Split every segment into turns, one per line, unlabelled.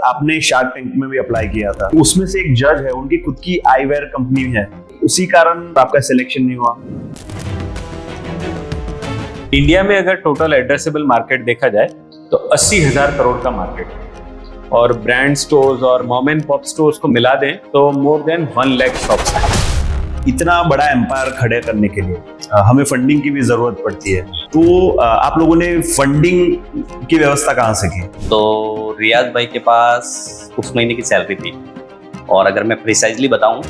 आपने shark tank में भी अप्लाई किया था, उसमें से एक जज है, उनकी खुद की आईवेयर कंपनी है, उसी कारण आपका सिलेक्शन नहीं हुआ।
इंडिया में अगर टोटल एड्रेसेबल मार्केट देखा जाए तो 80,000 करोड़ का मार्केट है और ब्रांड स्टोर्स और मॉम एंड पॉप स्टोर्स को मिला दें तो मोर देन 1 लाख शॉप्स हैं।
इतना बड़ा एम्पायर खड़े करने के लिए हमें फंडिंग की भी जरूरत पड़ती है, तो आप लोगों ने फंडिंग की व्यवस्था कहाँ से की?
तो रियाज भाई के पास उस महीने की सैलरी थी और अगर मैं प्रिसाइजली बताऊं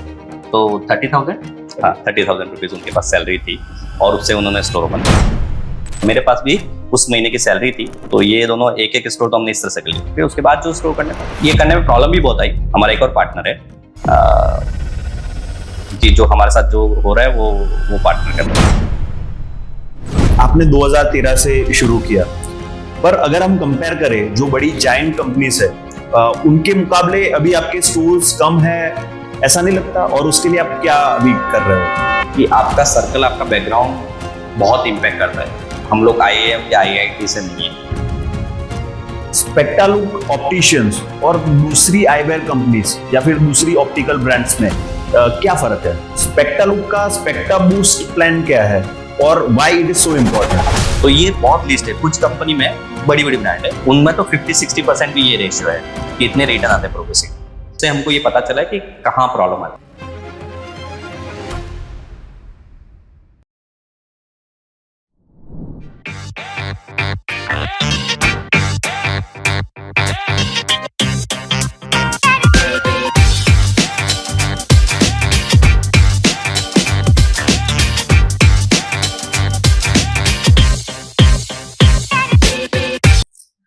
तो 30,000 रुपीज उनके पास सैलरी थी और उससे उन्होंने स्टोर ओपन किया। मेरे पास भी उस महीने की सैलरी थी, तो ये दोनों एक एक स्टोर तो हमने इस तरह से कर लिया। फिर उसके बाद जो स्टोर करने में प्रॉब्लम भी बहुत आई। हमारा एक और पार्टनर है जी, जो हमारे साथ जो हो रहा है वो पार्टनर कर रहा है।
आपने 2013 से शुरू किया, पर अगर हम कंपेयर करें जो बड़ी जायंट कंपनीज है उनके मुकाबले अभी आपके स्टोर्स कम है, ऐसा नहीं लगता? और उसके लिए आप क्या अभी कर रहे हो?
कि आपका सर्कल, आपका बैकग्राउंड बहुत इम्पैक्ट करता है। हम लोग IIM या IIT से नहीं है।
स्पेक्टालुक ऑप्टिशियंस और दूसरी आईवेयर कंपनीज या फिर दूसरी ऑप्टिकल ब्रांड्स में क्या फर्क है? स्पेक्टालुक का स्पेक्टा बूस्ट प्लान क्या है और why it is so important?
तो ये बहुत लिस्ट है। कुछ कंपनी में बड़ी बड़ी ब्रांड है, उनमें तो 50-60% भी ये रेशियो है कि इतने रिटर्न आते हैं प्रोग्रेसिव से। हमको ये पता चला है कि कहाँ प्रॉब्लम आती है।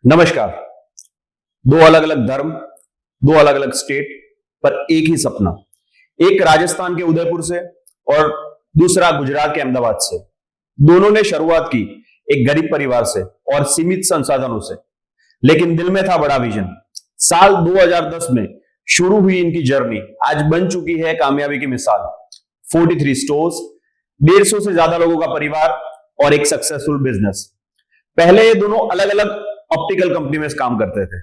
नमस्कार। दो अलग अलग धर्म, दो अलग अलग स्टेट, पर एक ही सपना। एक राजस्थान के उदयपुर से और दूसरा गुजरात के अहमदाबाद से। दोनों ने शुरुआत की एक गरीब परिवार से और सीमित संसाधनों से, लेकिन दिल में था बड़ा विजन। साल 2010 में शुरू हुई इनकी जर्नी आज बन चुकी है कामयाबी की मिसाल। 43 स्टोर्स, 150 से ज्यादा लोगों का परिवार और एक सक्सेसफुल बिजनेस। पहले ये दोनों अलग अलग ऑप्टिकल कंपनी में काम करते थे,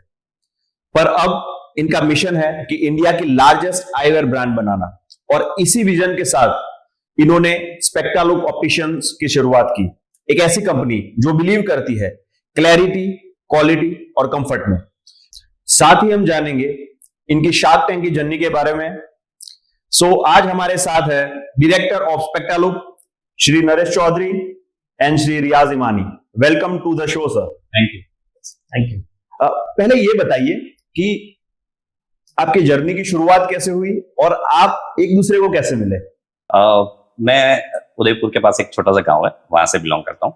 पर अब इनका मिशन है कि इंडिया की लार्जेस्ट आईवेयर ब्रांड बनाना, और इसी विजन के साथ इन्होंने स्पेक्टालुक ऑप्टिशियंस की शुरुआत की। एक ऐसी कंपनी जो बिलीव करती है क्लैरिटी, क्वालिटी और कंफर्ट में। साथ ही हम जानेंगे इनकी शार्क टैंक की जर्नी के बारे में। आज हमारे साथ है director of Spectaluck Shri Naresh Chaudhary and Shri Riyaz Imani. Welcome to the show sir.
Thank you.
पहले ये बताइए कि आपकी जर्नी की शुरुआत कैसे हुई और आप एक दूसरे को कैसे मिले?
मैं उदयपुर के पास एक छोटा सा गांव है, वहां से बिलोंग करता हूँ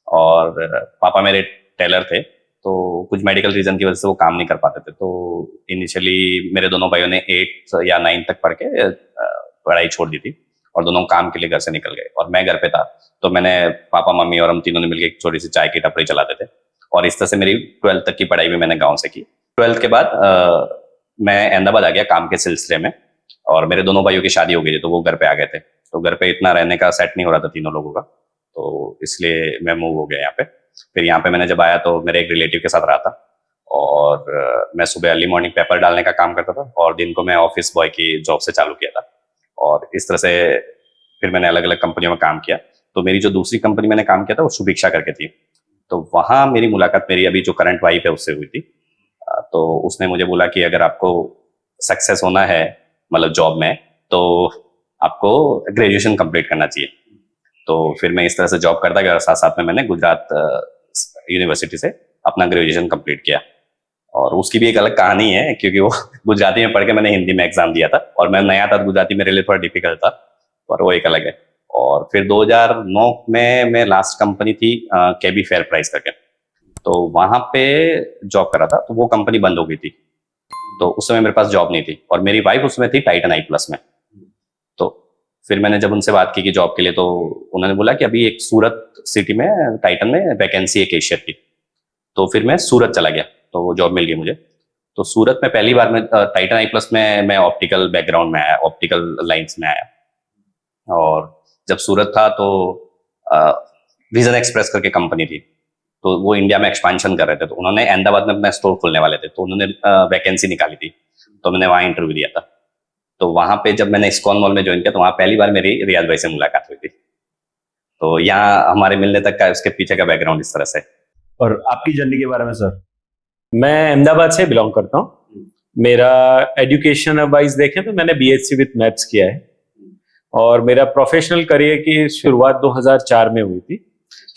और पापा मेरे टेलर थे, तो कुछ मेडिकल रीजन की वजह से वो काम नहीं कर पाते थे। तो इनिशियली मेरे दोनों भाइयों ने 8 या 9 तक पढ़ के पढ़ाई छोड़ दी थी और दोनों काम के लिए घर से निकल गए और मैं घर पे था। तो मैंने, पापा मम्मी और हम तीनों ने मिलकर एक छोटी सी चाय की टपरी चलाते थे और इस तरह से मेरी 12th तक की पढ़ाई भी मैंने गांव से की। 12th के बाद मैं अहमदाबाद आ गया काम के सिलसिले में और मेरे दोनों भाइयों की शादी हो गई थी, तो वो घर पे आ गए थे। तो घर पे इतना रहने का सेट नहीं हो रहा था तीनों लोगों का, तो इसलिए मैं मूव हो गया यहाँ पे। फिर यहाँ पे मैंने जब आया तो मेरे एक रिलेटिव के साथ रहा था और मैं सुबह अर्ली मॉर्निंग पेपर डालने का काम करता था और दिन को मैं ऑफिस बॉय की जॉब से चालू किया था। और इस तरह से फिर मैंने अलग अलग कंपनियों में काम किया। तो मेरी जो दूसरी कंपनी मैंने काम किया था वो सुभिक्षा करके थी, तो वहां मेरी मुलाकात मेरी अभी जो करंट वाइफ है उससे हुई थी। तो उसने मुझे बोला कि अगर आपको सक्सेस होना है मतलब जॉब में, तो आपको ग्रेजुएशन कंप्लीट करना चाहिए। तो फिर मैं इस तरह से जॉब करता गया और साथ साथ में मैंने गुजरात यूनिवर्सिटी से अपना ग्रेजुएशन कंप्लीट किया। और उसकी भी एक अलग कहानी है, क्योंकि वो गुजराती में पढ़ के मैंने हिंदी में एग्जाम दिया था और मैं नया था, गुजराती मेरे लिए थोड़ा डिफिकल्ट था, पर वो एक अलग है। और फिर 2009 में मैं लास्ट कंपनी थी KB फेयर प्राइस करके, तो वहां पे जॉब कर रहा था। तो वो कंपनी बंद हो गई थी, तो उस समय मेरे पास जॉब नहीं थी और मेरी वाइफ उसमें थी टाइटन I+ में। तो फिर मैंने जब उनसे बात की कि जॉब के लिए, तो उन्होंने बोला कि अभी एक सूरत सिटी में टाइटन में वैकेंसी है कैशियर की। तो फिर मैं सूरत चला गया, तो वो जॉब मिल गई मुझे। तो सूरत में पहली बार मैं टाइटन I+ में मैं ऑप्टिकल बैकग्राउंड में आया, ऑप्टिकल लाइन्स में आया। और जब सूरत था तो विजन एक्सप्रेस करके कंपनी थी, तो वो इंडिया में एक्सपांशन कर रहे थे, तो उन्होंने अहमदाबाद में अपना स्टोर खोलने वाले थे, तो उन्होंने वैकेंसी निकाली थी, तो मैंने वहाँ इंटरव्यू दिया था। तो वहाँ पे जब मैंने इस्कॉन मॉल में ज्वाइन किया, तो वहाँ पहली बार मेरी रियाज भाई से मुलाकात हुई थी। तो यहाँ हमारे मिलने तक का उसके पीछे का बैकग्राउंड इस तरह से।
और आपकी जर्नी के बारे में सर?
मैं अहमदाबाद से बिलोंग करता हूँ। मेरा एजुकेशन वाइज देखें तो मैंने बीएससी विद मैथ्स किया है, और मेरा प्रोफेशनल करियर की शुरुआत 2004 में हुई थी।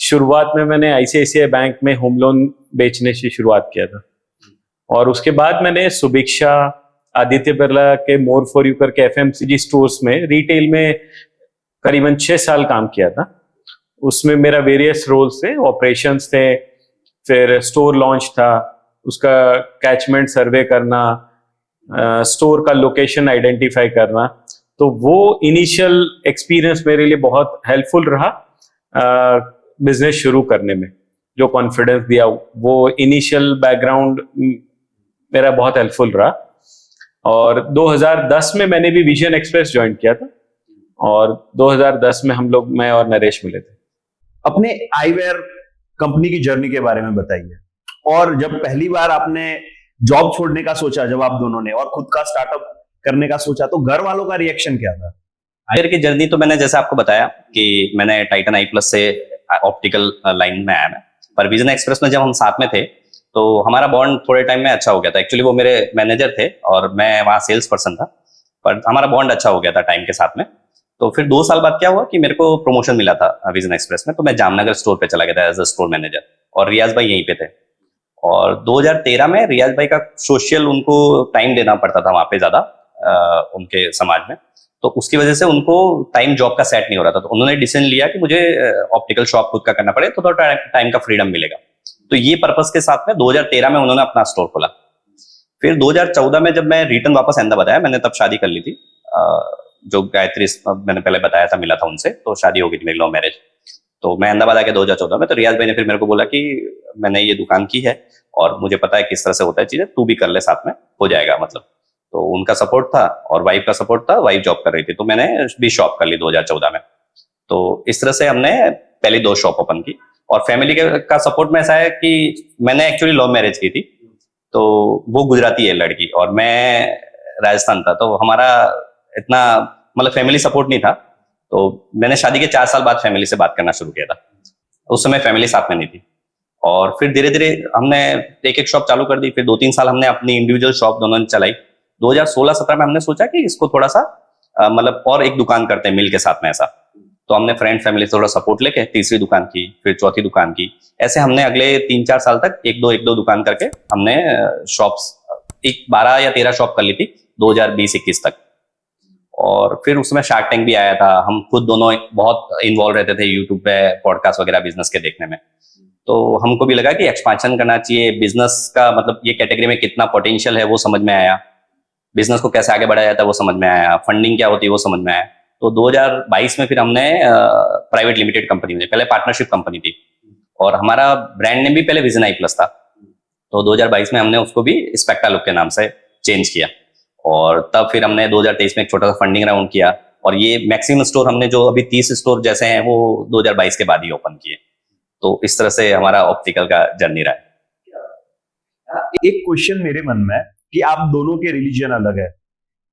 शुरुआत में मैंने आईसीआईसीआई बैंक में होम लोन बेचने से शुरुआत किया था, और उसके बाद मैंने सुभिक्षा, आदित्य बिरला के मोर फॉर यू करके एफएमसीजी स्टोर्स में रिटेल में करीबन 6 साल काम किया था। उसमें मेरा वेरियस रोल्स थे, ऑपरेशंस थे, फिर स्टोर लॉन्च था, उसका कैचमेंट सर्वे करना, स्टोर का लोकेशन आइडेंटिफाई करना। तो वो इनिशियल एक्सपीरियंस मेरे लिए बहुत हेल्पफुल रहा बिजनेस शुरू करने में। जो कॉन्फिडेंस दिया, वो इनिशियल बैकग्राउंड मेरा बहुत हेल्पफुल रहा। और 2010 में मैंने भी विजन एक्सप्रेस ज्वाइन किया था, और 2010 में हम लोग, मैं और नरेश मिले थे।
अपने आईवेयर कंपनी की जर्नी के बारे में बताइए, और जब पहली बार आपने जॉब छोड़ने का सोचा, जब आप दोनों ने, और खुद का स्टार्टअप करने का सोचा, तो घर वालों का रिएक्शन क्या था?
आयर की जर्नी तो मैंने जैसे आपको बताया कि मैंने टाइटन आई प्लस से ऑप्टिकल लाइन में आया मैं, पर विजन एक्सप्रेस में जब हम साथ में थे तो हमारा बॉन्ड थोड़े टाइम में अच्छा हो गया था। एक्चुअली वो मेरे मैनेजर थे और मैं वहाँ सेल्स पर्सन था, पर हमारा बॉन्ड अच्छा हो गया था टाइम के साथ में। तो फिर 2 साल बाद क्या हुआ कि मेरे को प्रमोशन मिला था विजन एक्सप्रेस में, तो मैं जामनगर स्टोर पे चला गया था एज अ स्टोर मैनेजर, और रियाज भाई यहीं पे थे। और 2013 में रियाज भाई का सोशल उनको टाइम देना पड़ता था वहाँ पे ज्यादा उनके समाज में, तो उसकी वजह से उनको टाइम जॉब का सेट नहीं हो रहा था। तो उन्होंने डिसीजन लिया कि मुझे ऑप्टिकल शॉप खुद का करना पड़े, तो थोड़ा टाइम का फ्रीडम मिलेगा। तो ये पर्पस के साथ में 2013 में उन्होंने अपना स्टोर खोला। फिर 2014 में जब मैं रिटर्न वापस अहमदाबाद आया, मैंने तब शादी कर ली थी। जो गायत्री मैंने पहले बताया था, मिला था उनसे, तो शादी हो गई थी मेरी, लव मैरिज। तो मैं अहमदाबाद आके 2014 में, तो रियाज भाई ने फिर मेरे को बोला कि मैंने ये दुकान की है और मुझे पता है किस तरह से होता है चीजें, तू भी कर ले, साथ में हो जाएगा मतलब। तो उनका सपोर्ट था और वाइफ का सपोर्ट था, वाइफ जॉब कर रही थी, तो मैंने भी शॉप कर ली 2014 में। तो इस तरह से हमने पहली 2 शॉप ओपन की। और फैमिली का सपोर्ट में ऐसा है कि मैंने एक्चुअली लव मैरिज की थी, तो वो गुजराती है लड़की और मैं राजस्थान था, तो हमारा इतना मतलब फैमिली सपोर्ट नहीं था। तो मैंने शादी के 4 साल बाद फैमिली से बात करना शुरू किया था, उस समय फैमिली साथ में नहीं थी। और फिर धीरे धीरे हमने एक शॉप चालू कर दी, फिर 2-3 साल हमने अपनी इंडिविजुअल शॉप दोनों ने चलाई। 2016-17 में हमने सोचा कि इसको थोड़ा सा मतलब और एक दुकान करते हैं मिल के साथ में ऐसा। तो हमने फ्रेंड फैमिली से थोड़ा सपोर्ट लेके तीसरी दुकान की, फिर चौथी दुकान की। ऐसे हमने अगले 3-4 साल तक एक दो दुकान करके हमने शॉप्स 12 या 13 शॉप कर ली थी 2020-21 तक। और फिर उसमें शार्क टैंक भी आया था, हम खुद दोनों बहुत इन्वॉल्व रहते थे यूट्यूब पे पॉडकास्ट वगैरह बिजनेस के देखने में। तो हमको भी लगा कि एक्सपांशन करना चाहिए बिजनेस का, मतलब ये कैटेगरी में कितना पोटेंशियल है वो समझ में आया, बिजनेस को कैसे आगे बढ़ाया जाता है वो समझ में आया, फंडिंग क्या होती है वो समझ में आया। तो 2022 में फिर हमने प्राइवेट लिमिटेड कंपनी में, पहले पार्टनरशिप कंपनी थी और हमारा ब्रांड नेम भी पहले विजन आई प्लस था, तो 2022 में हमने उसको भी स्पेक्ट्रा लुक के नाम से चेंज किया। और तब फिर हमने 2023 में एक छोटा सा फंडिंग राउंड किया, और ये मैक्सिमम स्टोर हमने जो अभी 30 स्टोर जैसे हैं वो 2022 के बाद ही ओपन किए। तो इस तरह से हमारा ऑप्टिकल का जर्नी रहा है।
एक क्वेश्चन मेरे मन में है कि आप दोनों के रिलीजन अलग है,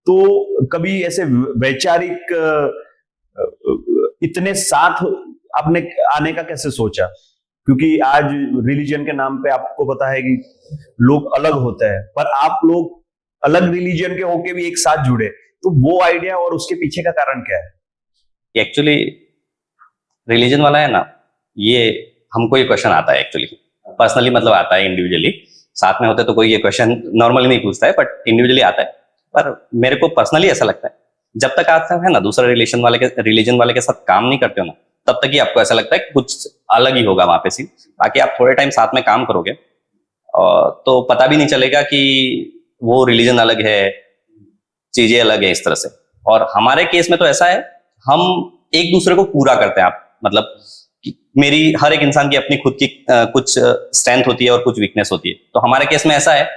तो कभी ऐसे वैचारिक इतने साथ आपने आने का कैसे सोचा? क्योंकि आज रिलीजन के नाम पे आपको पता है कि लोग अलग होते हैं, पर आप लोग अलग रिलीजन के होके भी एक साथ जुड़े, तो वो आइडिया और उसके पीछे का कारण क्या है?
एक्चुअली रिलीजन वाला है ना, ये हमको ये क्वेश्चन आता है एक्चुअली पर्सनली, मतलब आता है इंडिविजुअली। साथ में होते तो कोई ये क्वेश्चन नॉर्मली नहीं पूछता है, बट इंडिविजुअली आता है। पर मेरे को पर्सनली ऐसा लगता है, जब तक आप है ना दूसरे रिलीजन वाले के साथ काम नहीं करते हो ना, तब तक ही आपको ऐसा लगता है कि कुछ अलग ही होगा वहां पे सीन। बाकी आप थोड़े टाइम साथ में काम करोगे तो पता भी नहीं चलेगा कि वो रिलीजन अलग है, चीजें अलग है इस तरह से। और हमारे केस में तो ऐसा है, हम एक दूसरे को पूरा करते हैं। आप मतलब मेरी हर एक इंसान की अपनी खुद की कुछ स्ट्रेंथ होती है और कुछ वीकनेस होती है। तो हमारे केस में ऐसा है,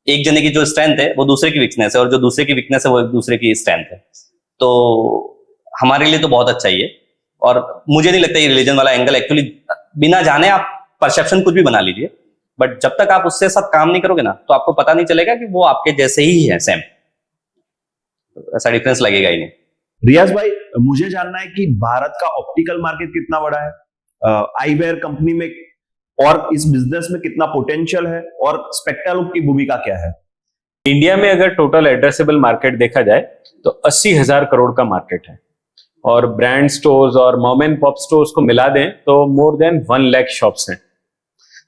एक जने की जो स्ट्रेंथ है वो दूसरे की वीकनेस है, और जो दूसरे की वीकनेस है वो एक दूसरे की स्ट्रेंथ है। तो हमारे लिए तो बहुत अच्छा ही है। और मुझे नहीं लगता ये रिलीजन वाला एंगल एक्चुअली बिना जाने आप परसेप्शन कुछ भी बना लीजिए, बट जब तक आप उससे साथ काम नहीं करोगे ना, तो आपको पता नहीं चलेगा कि वो आपके जैसे ही है सेम, ऐसा डिफरेंस लगेगा ही नहीं।
रियाज भाई, मुझे जानना है कि भारत का ऑप्टिकल मार्केट कितना बड़ा है, आईवेयर कंपनी में, और इस बिजनेस में कितना पोटेंशियल है, और स्पेक्ट्रालुक की भूमिका क्या है?
इंडिया में अगर टोटल एड्रेसेबल मार्केट देखा जाए तो 80,000 करोड़ का मार्केट है, और ब्रांड स्टोर्स और मॉम एंड पॉप स्टोर्स को मिला दें तो मोर देन 1 लाख शॉप्स हैं।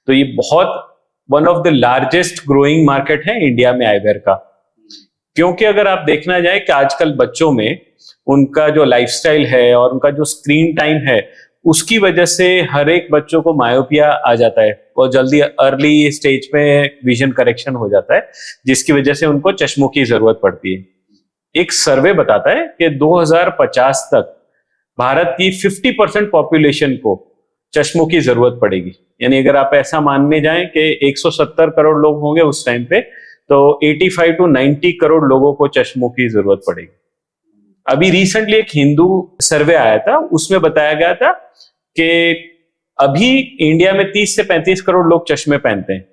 तो ये बहुत one of the largest growing market है इंडिया में आईवेयर का। क्योंकि अगर आप देखना जाए कि आजकल बच्चों में उनका जो लाइफस्टाइल है और उनका जो स्क्रीन टाइम है, उसकी वजह से हर एक बच्चों को मायोपिया आ जाता है और जल्दी अर्ली स्टेज में विजन करेक्शन हो जाता है, जिसकी वजह से उनको चश्मों की जरूरत पड़ती है। एक सर्वे बताता है कि 2050 तक भारत की 50% पॉपुलेशन को चश्मों की जरूरत पड़ेगी। यानी अगर आप ऐसा मानने जाएं कि 170 करोड़ लोग होंगे उस टाइम पे, तो 85 to 90 करोड़ लोगों को चश्मों की जरूरत पड़ेगी। अभी रिसेंटली एक हिंदू सर्वे आया था, उसमें बताया गया था कि अभी इंडिया में 30 से 35 करोड़ लोग चश्मे पहनते हैं,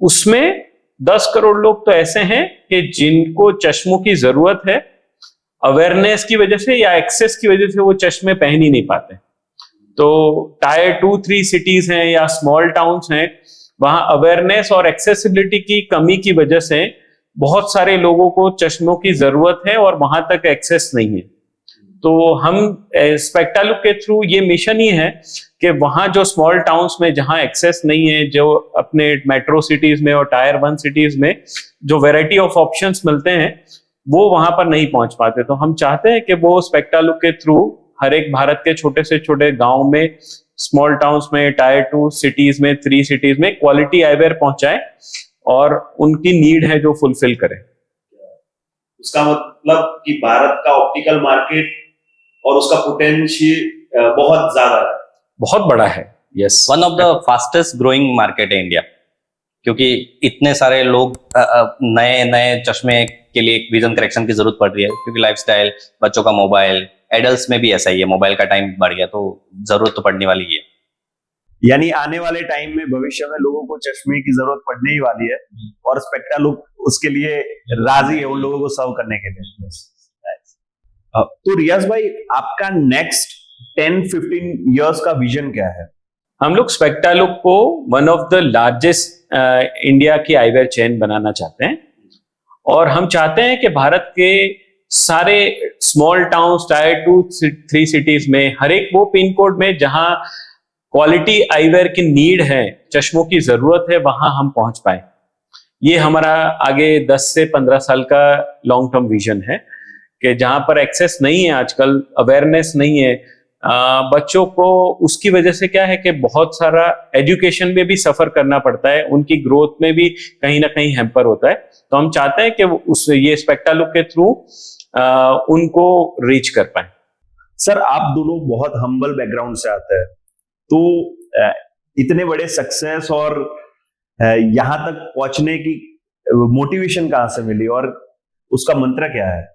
उसमें 10 करोड़ लोग तो ऐसे हैं कि जिनको चश्मों की जरूरत है, अवेयरनेस की वजह से या एक्सेस की वजह से वो चश्मे पहन ही नहीं पाते। तो टायर 2-3 सिटीज हैं या स्मॉल टाउन्स हैं, वहां अवेयरनेस और एक्सेसिबिलिटी की कमी की वजह से बहुत सारे लोगों को चश्मों की जरूरत है और वहां तक एक्सेस नहीं है। तो हम स्पेक्ट्रालुक के थ्रू ये मिशन ही है कि वहां जो स्मॉल टाउन्स में जहां एक्सेस नहीं है, जो अपने मेट्रो सिटीज में और टायर 1 सिटीज में जो वैरायटी ऑफ ऑप्शंस मिलते हैं, वो वहां पर नहीं पहुंच पाते। तो हम चाहते हैं कि वो स्पेक्ट्रालुक के थ्रू हर एक भारत के छोटे से छोटे गांव में, स्मॉल टाउन्स में, टायर 2 सिटीज में, 3 सिटीज में क्वालिटी आईवेयर पहुंचाए और उनकी नीड है जो फुलफिल करें।
उसका मतलब कि भारत का ऑप्टिकल मार्केट और उसका पोटेंशियल बहुत ज्यादा है,
बहुत बड़ा है। Yes,
one of the fastest growing market है इंडिया, क्योंकि इतने सारे लोग नए नए चश्मे के लिए विजन करेक्शन की जरूरत पड़ रही है, क्योंकि लाइफस्टाइल, बच्चों का मोबाइल, एडल्ट्स में भी ऐसा ही है, मोबाइल का टाइम बढ़ गया, तो जरूरत तो पड़ने वाली ही है।
यानी आने वाले टाइम में भविष्य में लोगों को चश्मे की जरूरत पड़ने ही वाली है, और स्पेक्ट्रालुक उसके लिए राजी है उन लोगों को सर्व करने के लिए। तो रियाज भाई, आपका नेक्स्ट 10-15 इयर्स का विजन क्या है?
हम लोग स्पेक्ट्रालुक को one of the largest India की आईवेयर चेन बनाना चाहते हैं, और हम चाहते हैं कि भारत के सारे स्मॉल टाउन्स, टायर 2-3 सिटीज में, हर एक वो पिन कोड में जहां क्वालिटी आईवेयर की नीड है, चश्मों की जरूरत है, वहां हम पहुंच पाए। ये हमारा आगे 10 से 15 साल का लॉन्ग टर्म विजन है कि जहां पर एक्सेस नहीं है, आजकल अवेयरनेस नहीं है बच्चों को, उसकी वजह से क्या है कि बहुत सारा एजुकेशन में भी सफर करना पड़ता है, उनकी ग्रोथ में भी कहीं ना कहीं हैम्पर होता है। तो हम चाहते हैं कि ये स्पेक्ट्रालुक के थ्रू उनको रीच कर पाए।
सर, आप दोनों बहुत हम्बल बैकग्राउंड से आते हैं, तो इतने बड़े सक्सेस और यहां तक पहुंचने की मोटिवेशन कहां से मिली, और उसका मंत्र क्या है?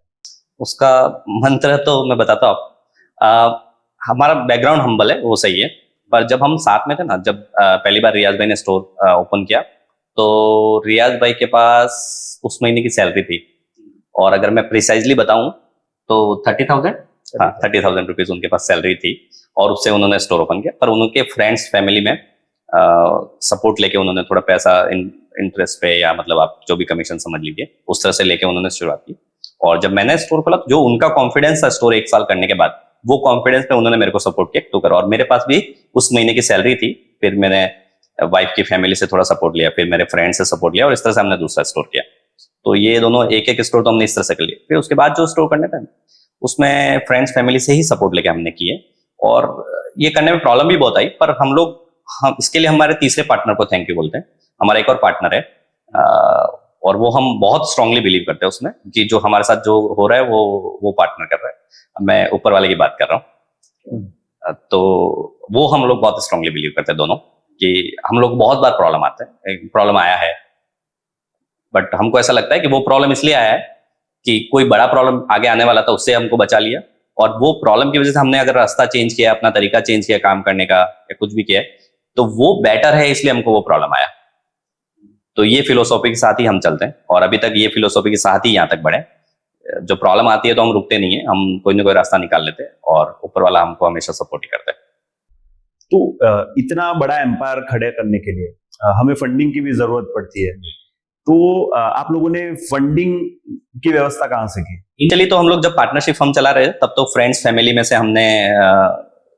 उसका मंत्र तो मैं बताता हूँ। हमारा बैकग्राउंड हम्बल है, वो सही है, पर जब हम साथ में थे ना, जब पहली बार रियाज भाई ने स्टोर ओपन किया, तो रियाज भाई के पास उस महीने की सैलरी थी, और अगर मैं प्रिसाइजली बताऊं तो 30,000, हाँ 30,000 रुपीज उनके पास सैलरी थी, और उससे उन्होंने स्टोर ओपन किया। पर उनके फ्रेंड्स, फैमिली में सपोर्ट लेके उन्होंने थोड़ा पैसा इंटरेस्ट पे, या मतलब आप जो भी कमीशन समझ लीजिए, उस तरह से लेके उन्होंने शुरुआत की। और जब मैंने स्टोर खोला, जो उनका कॉन्फिडेंस था स्टोर 1 साल करने के बाद, वो कॉन्फिडेंस पे उन्होंने मेरे को सपोर्ट किया तो कर। और मेरे पास भी उस महीने की सैलरी थी, फिर मैंने वाइफ की फैमिली से थोड़ा सपोर्ट लिया, फिर मेरे फ्रेंड से सपोर्ट लिया, और इस तरह से हमने दूसरा स्टोर किया। तो ये दोनों एक स्टोर तो हमने इस तरह से कर लिए। फिर उसके बाद जो स्टोर करने थे, उसमें फ्रेंड्स, फैमिली से ही सपोर्ट लेके हमने किए, और ये करने में प्रॉब्लम भी बहुत आई, पर हम इसके लिए हमारे तीसरे पार्टनर को थैंक यू बोलते हैं। हमारा एक और पार्टनर है, और वो हम बहुत स्ट्रांगली बिलीव करते हैं उसमें कि जो हमारे साथ जो हो रहा है वो पार्टनर कर रहा है। मैं ऊपर वाले की बात कर रहा हूँ। तो वो हम लोग बहुत स्ट्रांगली बिलीव करते हैं दोनों, कि हम लोग बहुत बार प्रॉब्लम आते हैं, प्रॉब्लम आया है, बट हमको ऐसा लगता है कि वो प्रॉब्लम इसलिए आया है कि कोई बड़ा प्रॉब्लम आगे आने वाला था, उससे हमको बचा लिया, और वो प्रॉब्लम की वजह से हमने अगर रास्ता चेंज किया, अपना तरीका चेंज किया काम करने का, या कुछ भी किया, तो वो बेटर है, इसलिए हमको वो प्रॉब्लम आया। तो ये फिलोसॉफी के साथ ही हम चलते हैं और अभी तक ये फिलोसॉफी के साथ ही यहाँ तक बढ़े। जो प्रॉब्लम आती है तो हम रुकते नहीं है, हम कोई ना कोई रास्ता निकाल लेते हैं और ऊपर वाला हमको हमेशा सपोर्ट ही करता है।
तो इतना बड़ा एम्पायर खड़े करने के लिए हमें फंडिंग की भी जरूरत पड़ती है, तो आप लोगों ने फंडिंग की व्यवस्था कहाँ से की?
इनिशियली तो हम लोग जब पार्टनरशिप फर्म चला रहे थे तब तो फ्रेंड्स फैमिली में से हमने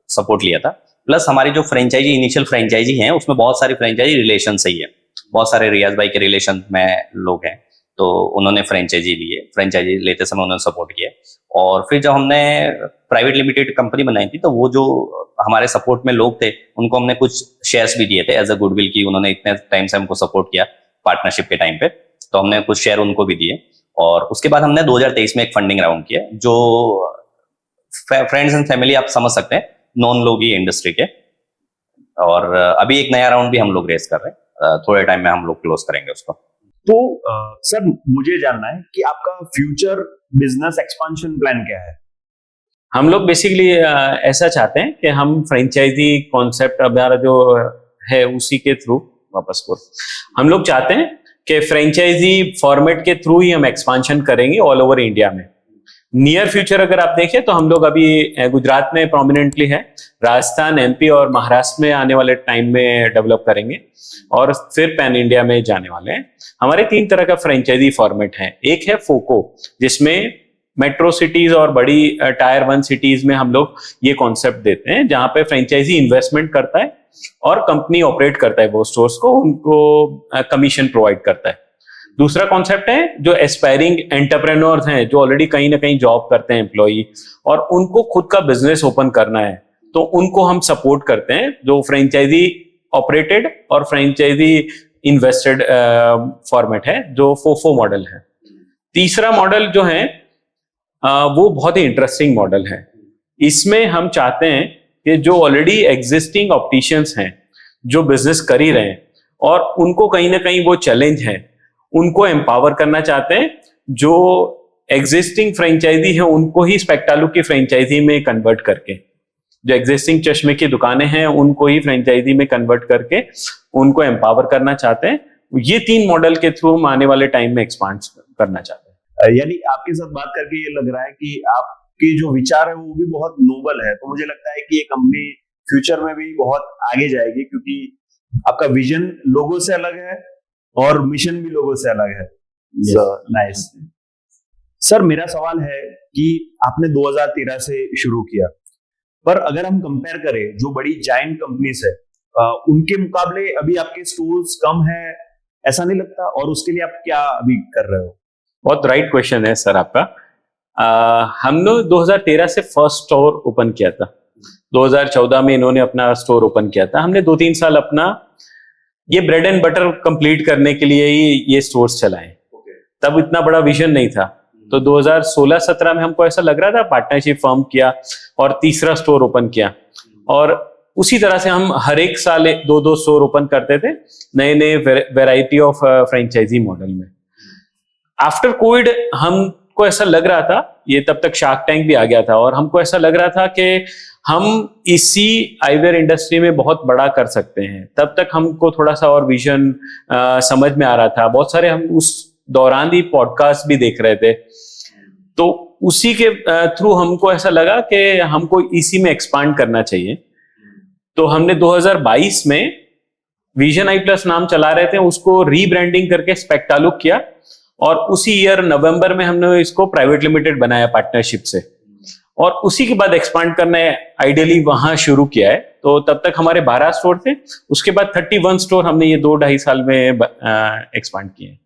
सपोर्ट लिया था, प्लस हमारी जो फ्रेंचाइजी इनिशियल फ्रेंचाइजी है उसमें बहुत सारी फ्रेंचाइजी रिलेशन से ही है, बहुत सारे रियाज भाई के रिलेशन में लोग हैं, तो उन्होंने फ्रेंचाइजी लिए, फ्रेंचाइजी लेते समय उन्होंने सपोर्ट किया। और फिर जब हमने प्राइवेट लिमिटेड कंपनी बनाई थी तो वो जो हमारे सपोर्ट में लोग थे उनको हमने कुछ शेयर्स भी दिए थे एज अ गुडविल की, उन्होंने इतने टाइम से हमको सपोर्ट किया पार्टनरशिप के टाइम पे, तो हमने कुछ शेयर उनको भी दिए। और उसके बाद हमने 2023 में एक फंडिंग राउंड किया, जो फ्रेंड्स एंड फैमिली आप समझ सकते हैं, नॉन लोग ही इंडस्ट्री के। और अभी एक नया राउंड भी हम लोग रेस कर रहे हैं, थोड़े टाइम में हम लोग क्लोज करेंगे उसको।
तो सर मुझे जानना है कि आपका फ्यूचर बिजनेस एक्सपांशन प्लान क्या है?
हम लोग बेसिकली ऐसा चाहते हैं कि हम फ्रेंचाइजी कॉन्सेप्ट हमारा जो है उसी के थ्रू वापस को हम लोग चाहते हैं कि फ्रेंचाइजी फॉर्मेट के थ्रू ही हम एक्सपांशन करेंगे ऑल ओवर इंडिया में। नियर फ्यूचर अगर आप देखें तो हम लोग अभी गुजरात में प्रोमिनेंटली है, राजस्थान, एमपी और महाराष्ट्र में आने वाले टाइम में डेवलप करेंगे और फिर पैन इंडिया में जाने वाले हैं। हमारे 3 तरह का फ्रेंचाइजी फॉर्मेट है। एक है फोको, जिसमें मेट्रो सिटीज और बड़ी टायर 1 सिटीज में हम लोग ये कॉन्सेप्ट देते हैं, जहां पे फ्रेंचाइजी इन्वेस्टमेंट करता है और कंपनी ऑपरेट करता है वो स्टोर्स को, उनको कमीशन प्रोवाइड करता है। दूसरा कॉन्सेप्ट है जो एस्पायरिंग एंटरप्रेन्योर्स हैं, जो ऑलरेडी कहीं ना कहीं जॉब करते हैं एम्प्लॉई और उनको खुद का बिजनेस ओपन करना है, तो उनको हम सपोर्ट करते हैं, जो फ्रेंचाइजी ऑपरेटेड और फ्रेंचाइजी इन्वेस्टेड फॉर्मेट है, जो फोफो मॉडल है। तीसरा मॉडल जो है वो बहुत ही इंटरेस्टिंग मॉडल है। इसमें हम चाहते हैं कि जो ऑलरेडी एग्जिस्टिंग ऑप्टिशियंस हैं, जो बिजनेस कर ही रहे हैं और उनको कहीं ना कहीं वो चैलेंज है, उनको एम्पावर करना चाहते हैं। जो एग्जिस्टिंग फ्रेंचाइजी है उनको ही स्पेक्टालुक की फ्रेंचाइजी में कन्वर्ट करके, जो एग्जिस्टिंग चश्मे की दुकानें हैं उनको ही फ्रेंचाइजी में कन्वर्ट करके उनको एम्पावर करना चाहते हैं। ये 3 मॉडल के थ्रू हम आने वाले टाइम में एक्सपांड करना चाहते हैं।
यानी आपके साथ बात करके ये लग रहा है कि आपके जो विचार है वो भी बहुत नोबल है, तो मुझे लगता है कि ये कंपनी फ्यूचर में भी बहुत आगे जाएगी, क्योंकि आपका विजन लोगों से अलग है और मिशन भी लोगों से अलग है। नाइस। सर मेरा सवाल है कि आपने 2013 से शुरू किया, पर अगर हम कंपेयर करें जो बड़ी जायंट कंपनीज है उनके मुकाबले अभी आपके स्टोर्स कम है, ऐसा नहीं लगता? और उसके लिए आप क्या अभी कर रहे हो?
बहुत राइट क्वेश्चन है सर आपका। हमने 2013 से फर्स्ट स्टोर ओपन किया था, 2014 में इन्होंने अपना स्टोर ओपन किया था। हमने 2-3 साल अपना ये ब्रेड एंड बटर कंप्लीट करने के लिए ही ये स्टोर्स चलाए। तब इतना बड़ा विजन नहीं था, तो 2016-17 में हमको ऐसा लग रहा था, पार्टनरशिप फॉर्म किया और तीसरा स्टोर ओपन किया, और उसी तरह से हम हर एक साल 2-2 स्टोर ओपन करते थे, नए नए वेराइटी ऑफ फ्रेंचाइजी मॉडल में। आफ्टर कोविड हमको ऐसा लग रहा था, ये तब तक शार्क टैंक भी आ गया था, और हमको ऐसा लग रहा था कि हम इसी आईवेयर इंडस्ट्री में बहुत बड़ा कर सकते हैं। तब तक हमको थोड़ा सा और विजन समझ में आ रहा था। बहुत सारे हम उस दौरान ही पॉडकास्ट भी देख रहे थे, तो उसी के थ्रू हमको ऐसा लगा कि हमको इसी में एक्सपांड करना चाहिए। तो हमने 2022 में विजन आई प्लस नाम चला रहे थे, उसको रीब्रांडिंग करके स्पेक्टालुक किया, और उसी ईयर नवंबर में हमने इसको प्राइवेट लिमिटेड बनाया पार्टनरशिप से, और उसी के बाद एक्सपांड करना आइडियली वहां शुरू किया है। तो तब तक हमारे 12 स्टोर थे, उसके बाद 31 स्टोर हमने ये 2-2.5 साल में एक्सपांड किए।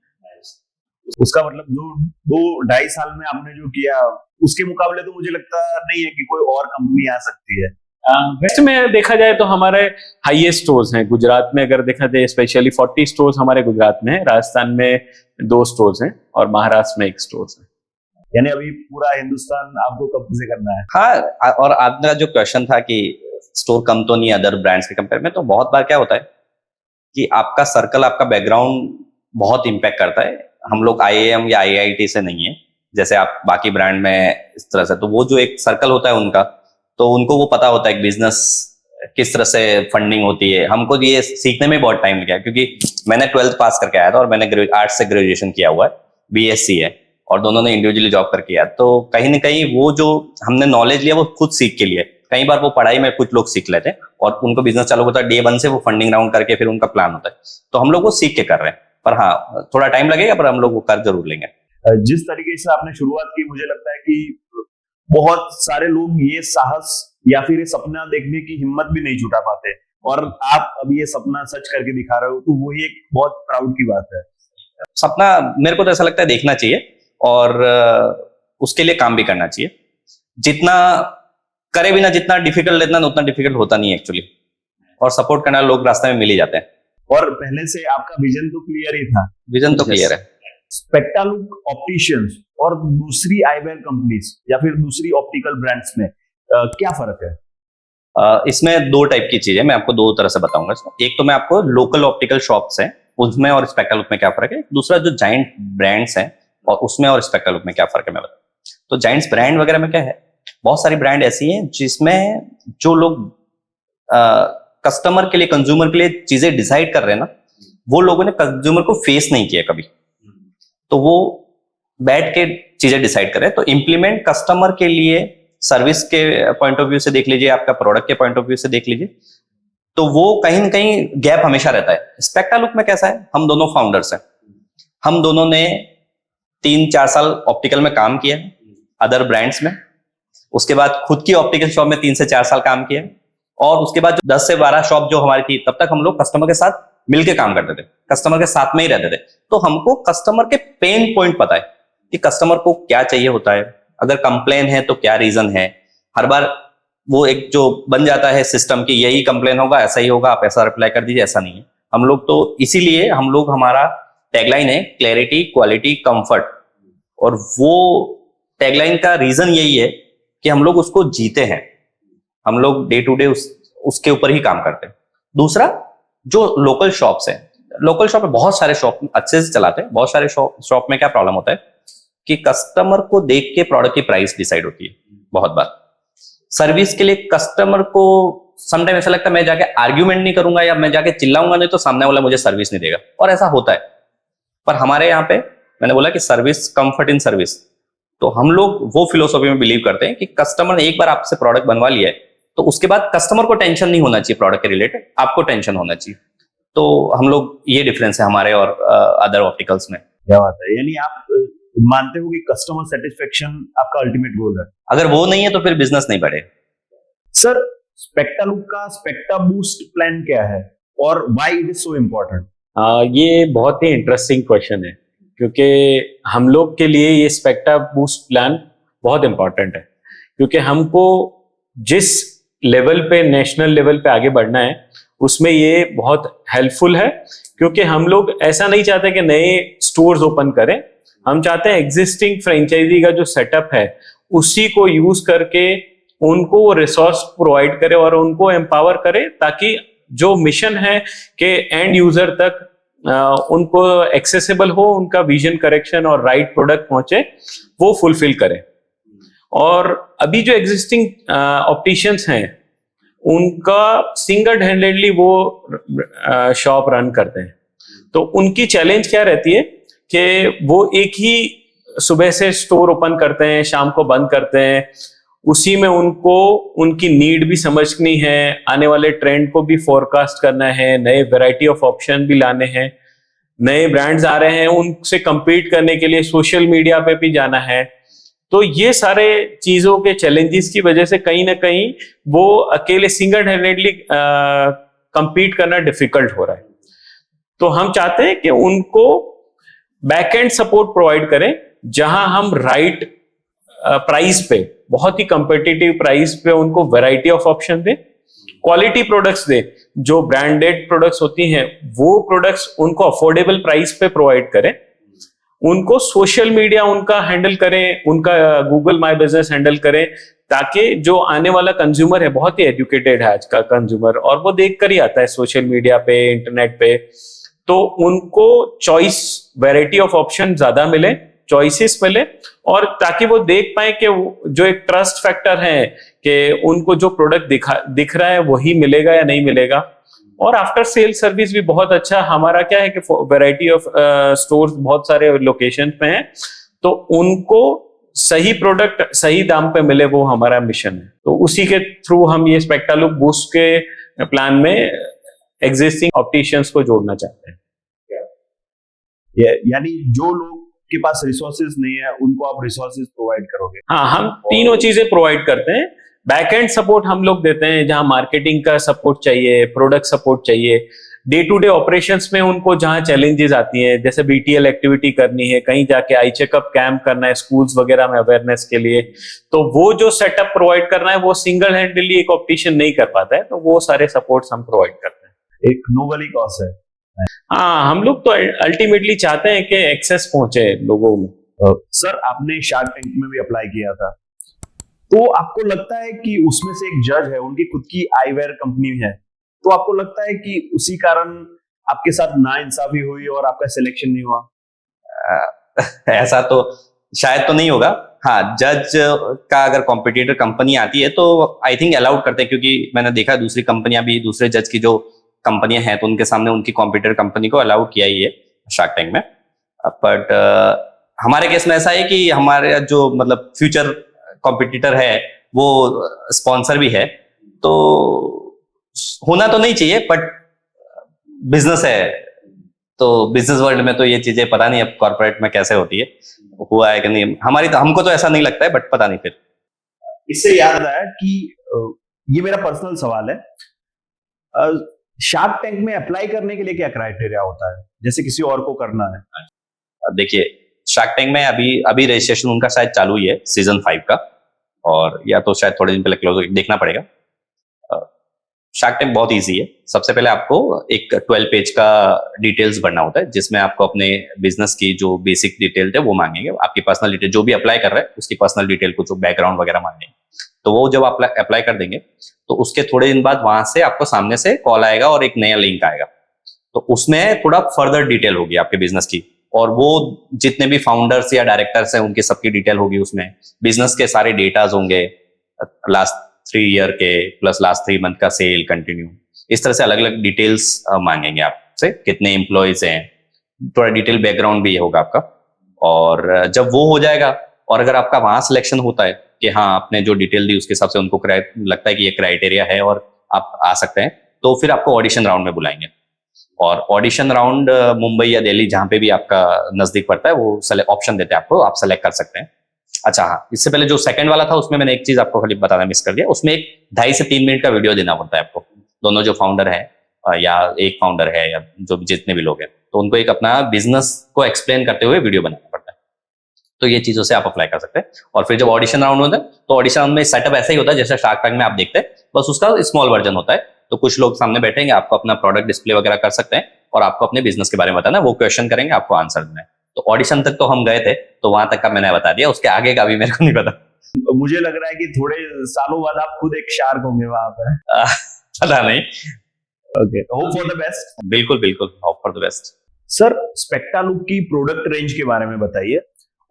उसका मतलब जो 2-2.5 साल में आपने जो किया, उसके मुकाबले तो मुझे लगता नहीं है कि कोई और कंपनी आ सकती है।
वैसे में देखा जाए तो हमारे हाईएस्ट स्टोर्स हैं गुजरात में। अगर देखा जाए स्पेशली 40 स्टोर्स हमारे गुजरात में है, राजस्थान में 2 स्टोर्स हैं और महाराष्ट्र में 1 स्टोर है।
यानी अभी पूरा हिंदुस्तान आपको कब्जे से करना है।
हाँ, और आपका जो क्वेश्चन था कि स्टोर कम तो नहीं है अदर ब्रांड्स के कंपेयर में, तो बहुत बार क्या होता है कि आपका सर्कल, आपका बैकग्राउंड बहुत इम्पैक्ट करता है। हम लोग IIM या IIT से नहीं है, जैसे आप बाकी ब्रांड में इस तरह से, तो वो जो एक सर्कल होता है उनका, तो उनको वो पता होता है कि बिजनेस किस तरह से फंडिंग होती है, हमको ये सीखने में बहुत टाइम लगा, क्योंकि मैंने 12th पास करके आया था और मैंने आर्ट्स से ग्रेजुएशन किया हुआ है, बीएससी है, और दोनों ने इंडिविजुअली जॉब करके किया। तो कहीं ना कहीं वो जो हमने नॉलेज लिया वो खुद सीख के लिए, कई बार वो पढ़ाई में कुछ लोग सीख लेते हैं और उनको बिजनेस चालू होता है डे 1 से, वो फंडिंग राउंड करके फिर उनका प्लान होता है। तो हम लोग वो सीख के कर रहे हैं, पर हाँ थोड़ा टाइम लगेगा, पर हम लोग वो कर जरूर लेंगे।
जिस तरीके से आपने शुरुआत की, मुझे लगता है कि बहुत सारे लोग ये साहस या फिर ये सपना देखने की हिम्मत भी नहीं जुटा पाते, और आप अभी ये सपना सच करके दिखा रहे हो, तो वही एक बहुत प्राउड की बात है।
सपना मेरे को तो ऐसा लगता है देखना चाहिए और उसके लिए काम भी करना चाहिए। जितना करे भी ना, जितना डिफिकल्ट लेतना ना, उतना डिफिकल्ट होता नहीं है एक्चुअली, और सपोर्ट करना लोग रास्ते में मिल ही जाते हैं।
और पहले से आपका विजन तो क्लियर ही था।
विजन तो क्लियर है।
स्पेक्टालुक ऑप्टिशियंस और दूसरी आईवेयर कंपनीज या फिर दूसरी ऑप्टिकल ब्रांड्स में क्या फर्क है?
इसमें दो टाइप की चीजें मैं आपको दो तरह से बताऊंगा इसमें। एक तो मैं आपको लोकल ऑप्टिकल शॉप्स हैं उसमें और स्पेक्टालुक में क्या फर्क है, दूसरा जो जाइंट ब्रांड्स हैं और उसमें और स्पेक्टालुक में क्या फर्क है मैं बताऊं। तो जाइंट्स ब्रांड वगैरह में क्या है, बहुत सारी ब्रांड ऐसी हैं जिसमें जो लोग कस्टमर के लिए, कंज्यूमर के लिए चीजें डिसाइड कर रहे हैं ना, वो लोगों ने कंज्यूमर को फेस नहीं किया कभी, तो वो बैठ के चीजें डिसाइड कर रहे हैं। तो इम्प्लीमेंट कस्टमर के लिए, सर्विस के पॉइंट ऑफ व्यू से देख लीजिए, आपका प्रोडक्ट के पॉइंट ऑफ व्यू से देख लीजिए, तो वो कहीं ना कहीं गैप हमेशा रहता है। स्पेक्टालुक में कैसा है, हम दोनों फाउंडर्स हैं, हम दोनों ने 3-4 साल ऑप्टिकल में काम किया अदर ब्रांड्स में, उसके बाद खुद की ऑप्टिकल शॉप में 3 से 4 साल काम किया, और उसके बाद जो 10 से 12 शॉप जो हमारी थी, तब तक हम लोग कस्टमर के साथ मिलके काम करते थे, कस्टमर के साथ में ही रहते थे। तो हमको कस्टमर के पेन पॉइंट पता है कि कस्टमर को क्या चाहिए होता है, अगर कंप्लेन है तो क्या रीजन है। हर बार वो एक जो बन जाता है सिस्टम की यही कंप्लेन होगा, ऐसा ही होगा, आप ऐसा रिप्लाई कर दीजिए, ऐसा नहीं है। हम लोग तो इसीलिए हम लोग, हमारा टैगलाइन है क्लैरिटी, क्वालिटी, कंफर्ट, और वो टैगलाइन का रीजन यही है कि हम लोग उसको जीते हैं, हम लोग डे टू डे उसके ऊपर ही काम करते हैं। दूसरा जो लोकल शॉप्स हैं, लोकल शॉप में बहुत सारे शॉप अच्छे से चलाते हैं, बहुत सारे शॉप में क्या प्रॉब्लम होता है कि कस्टमर को देख के प्रोडक्ट की प्राइस डिसाइड होती है। बहुत बार सर्विस के लिए कस्टमर को समटाइम ऐसा लगता है मैं जाके आर्ग्यूमेंट नहीं करूंगा या मैं जाके चिल्लाऊंगा नहीं तो सामने वाला मुझे सर्विस नहीं देगा, और ऐसा होता है। पर हमारे यहाँ पे मैंने बोला कि सर्विस, कंफर्ट इन सर्विस, तो हम लोग वो फिलोसॉफी में बिलीव करते हैं कि कस्टमर ने एक बार आपसे प्रोडक्ट बनवा लिया है तो उसके बाद कस्टमर को टेंशन नहीं होना चाहिए प्रोडक्ट के रिलेटेड, आपको टेंशन होना चाहिए। तो हम लोग, ये डिफरेंस है हमारे और अदर ऑप्टिकल्स में।
क्या बात है, यानी आप मानते हो कि कस्टमर सेटिस्फेक्शन आपका अल्टीमेट गोल है?
अगर वो नहीं है तो फिर बिजनेस नहीं बढ़े।
सर, स्पेक्टालुक का स्पेक्टा बूस्ट प्लान क्या है और why it is so important?
ये बहुत ही इंटरेस्टिंग क्वेश्चन है, क्योंकि हम लोग के लिए ये स्पेक्टा बूस्ट प्लान बहुत इंपॉर्टेंट है, क्योंकि हमको जिस लेवल पे, नेशनल लेवल पे आगे बढ़ना है, उसमें ये बहुत हेल्पफुल है। क्योंकि हम लोग ऐसा नहीं चाहते कि नए स्टोर्स ओपन करें, हम चाहते हैं एग्जिस्टिंग फ्रेंचाइजी का जो सेटअप है उसी को यूज करके उनको वो रिसोर्स प्रोवाइड करे और उनको एम्पावर करे, ताकि जो मिशन है कि एंड यूजर तक उनको एक्सेसिबल हो, उनका विजन करेक्शन और राइट प्रोडक्ट पहुंचे, वो फुलफिल करे। और अभी जो एग्जिस्टिंग ऑप्टिशियंस हैं उनका सिंगल हैंडेडली वो शॉप रन करते हैं, तो उनकी चैलेंज क्या रहती है कि वो एक ही सुबह से स्टोर ओपन करते हैं, शाम को बंद करते हैं, उसी में उनको उनकी नीड भी समझनी है, आने वाले ट्रेंड को भी फोरकास्ट करना है, नए वैरायटी ऑफ ऑप्शन भी लाने हैं, नए ब्रांड्स आ रहे हैं उनसे compete करने के लिए सोशल मीडिया पे भी जाना है। तो ये सारे चीजों के चैलेंजेस की वजह से कहीं ना कहीं वो अकेले सिंगल हैंडेडली compete करना डिफिकल्ट हो रहा है। तो हम चाहते हैं कि उनको बैक एंड सपोर्ट प्रोवाइड करें, जहां हम राइट प्राइस पे, बहुत ही कंपेटिटिव प्राइस पे उनको वैरायटी ऑफ ऑप्शन दें, क्वालिटी प्रोडक्ट्स दें, जो ब्रांडेड प्रोडक्ट्स होती हैं वो प्रोडक्ट्स उनको अफोर्डेबल प्राइस पे प्रोवाइड करें, उनको सोशल मीडिया उनका हैंडल करें, उनका गूगल माई बिजनेस हैंडल करें, ताकि जो आने वाला कंज्यूमर है, बहुत ही एजुकेटेड है आज का कंज्यूमर, और वो देख कर ही आता है सोशल मीडिया पे, इंटरनेट पे, तो उनको चॉइस, वैरायटी ऑफ ऑप्शन ज्यादा मिले चॉइसेस मिले, और ताकि वो देख पाए कि जो एक ट्रस्ट फैक्टर है कि उनको जो प्रोडक्ट दिख रहा है वही मिलेगा या नहीं मिलेगा। और आफ्टर सेल सर्विस भी बहुत अच्छा हमारा क्या है कि वैरायटी ऑफ स्टोर्स बहुत सारे लोकेशन पे हैं, तो उनको सही प्रोडक्ट सही दाम पे मिले, वो हमारा मिशन है। तो उसी के थ्रू हम ये स्पेक्टालुक बूस्ट के प्लान में एग्जिस्टिंग ऑप्टिशियंस को जोड़ना चाहते हैं।
यानी जो लोग के पास रिसोर्सेज नहीं है उनको आप रिसोर्सेज प्रोवाइड करोगे?
हाँ, हम तीनों चीजें प्रोवाइड करते हैं। बैक एंड सपोर्ट हम लोग देते हैं, जहां मार्केटिंग का सपोर्ट चाहिए, प्रोडक्ट सपोर्ट चाहिए, डे टू डे ऑपरेशंस में उनको जहां चैलेंजेस आती हैं, जैसे बीटीएल एक्टिविटी करनी है, कहीं जाके आई चेकअप कैंप करना है स्कूल्स वगैरह में अवेयरनेस के लिए, तो वो जो सेटअप प्रोवाइड करना है वो सिंगल हैंडली एक ऑप्टिशियन नहीं कर पाता है, तो वो सारे सपोर्ट्स हम प्रोवाइड करते हैं।
एक नोबल कॉज है।
हाँ, हम लोग तो अल्टीमेटली चाहते हैं कि एक्सेस पहुंचे लोगों में।
सर, आपने शार्क टैंक में भी अप्लाई किया था, तो आपको लगता है कि उसमें से एक जज है, उनकी खुद की आईवेयर कंपनी है, तो आपको लगता है कि उसी कारण आपके साथ नाइंसाफी हुई और आपका सिलेक्शन नहीं हुआ?
ऐसा तो शायद तो नहीं होगा। हाँ, जज का अगर कॉम्पिटिटर कंपनी आती है तो आई थिंक अलाउड करते हैं, क्योंकि मैंने देखा दूसरी कंपनियां भी, दूसरे जज की जो कंपनियां हैं, तो उनके सामने उनकी कॉम्पिटिटर कंपनी को अलाउ किया ही है शार्क टैंक में। बट हमारे केस में ऐसा है कि हमारे जो मतलब फ्यूचर कॉम्पिटिटर है वो स्पॉन्सर भी है, तो होना तो नहीं चाहिए, बट बिजनेस है, तो बिजनेस वर्ल्ड में तो ये चीजें पता नहीं अब कॉर्पोरेट में कैसे होती है, हुआ है कि नहीं, हमको तो ऐसा नहीं लगता है, बट पता नहीं। फिर
इससे याद आया कि ये मेरा पर्सनल सवाल है, शार्क टैंक में अप्लाई करने के लिए क्या क्राइटेरिया होता है, जैसे किसी और को करना है?
देखिए, शार्क टैंक में अभी रजिस्ट्रेशन उनका शायद चालू ही है सीजन 5 का, और या तो शायद थोड़े दिन पहले क्लोज देखना पड़ेगा। शार्क टैंक बहुत इजी है। सबसे पहले आपको एक 12 पेज का डिटेल्स भरना होता है, जिसमें आपको अपने बिजनेस की जो बेसिक डिटेल है वो मांगेंगे, आपकी पर्सनल डिटेल, जो भी अप्लाई कर रहा है उसकी पर्सनल डिटेल, कुछ बैकग्राउंड वगैरह मांगेंगे। तो वो जब आप अप्लाई कर देंगे तो उसके थोड़े दिन बाद वहां से आपको सामने से कॉल आएगा और एक नया लिंक आएगा, तो उसमें थोड़ा फर्दर डिटेल होगी आपके बिजनेस की, और वो जितने भी फाउंडर्स या डायरेक्टर्स हैं उनकी सबकी डिटेल होगी उसमें, बिजनेस के सारे डेटाज होंगे, लास्ट 3 ईयर के प्लस लास्ट 3 मंथ का सेल कंटिन्यू, इस तरह से अलग अलग डिटेल्स मांगेंगे आपसे, कितने एम्प्लॉयज हैं, थोड़ा डिटेल बैकग्राउंड भी होगा आपका। और जब वो हो जाएगा, और अगर आपका वहां सिलेक्शन होता है कि हाँ आपने जो डिटेल दी उसके हिसाब से उनको लगता है कि ये क्राइटेरिया है और आप आ सकते हैं, तो फिर आपको ऑडिशन राउंड में बुलाएंगे। और ऑडिशन राउंड मुंबई या दिल्ली जहां पे भी आपका नजदीक पड़ता है, वो ऑप्शन देते हैं आपको, आप सेलेक्ट कर सकते हैं। अच्छा हाँ, इससे पहले जो सेकंड वाला था उसमें मैंने एक चीज आपको खाली बताना मिस कर दिया, उसमें एक 2.5 से 3 मिनट का वीडियो देना पड़ता है आपको। दोनों जो फाउंडर है या एक फाउंडर है या जो जितने भी लोग हैं, तो उनको एक अपना बिजनेस को एक्सप्लेन करते हुए वीडियो बनाना पड़ता है। तो ये चीजों से आप अप्लाई कर सकते हैं। और फिर जब ऑडिशन राउंड होता है, तो ऑडिशन राउंड में सेटअप ऐसा ही होता है जैसे शार्क टैंक में आप देखते हैं, बस उसका स्मॉल वर्जन होता है। तो कुछ लोग सामने बैठेंगे, आपको अपना प्रोडक्ट डिस्प्ले वगैरह कर सकते हैं और आपको अपने बिजनेस के बारे में बताना है, वो क्वेश्चन करेंगे, आपको आंसर देना है। तो ऑडिशन तक तो हम गए थे, तो वहां तक का मैंने बता दिया, उसके आगे का भी मेरे को नहीं पता।
मुझे लग रहा है कि थोड़े सालों बाद आप खुद एक शार्क होंगे वहां पर।
पता नहीं।
Okay, hope for the best.
बिल्कुल बिल्कुल, hope for the best.
Sir, Spectaluck की प्रोडक्ट रेंज के बारे में बताइए,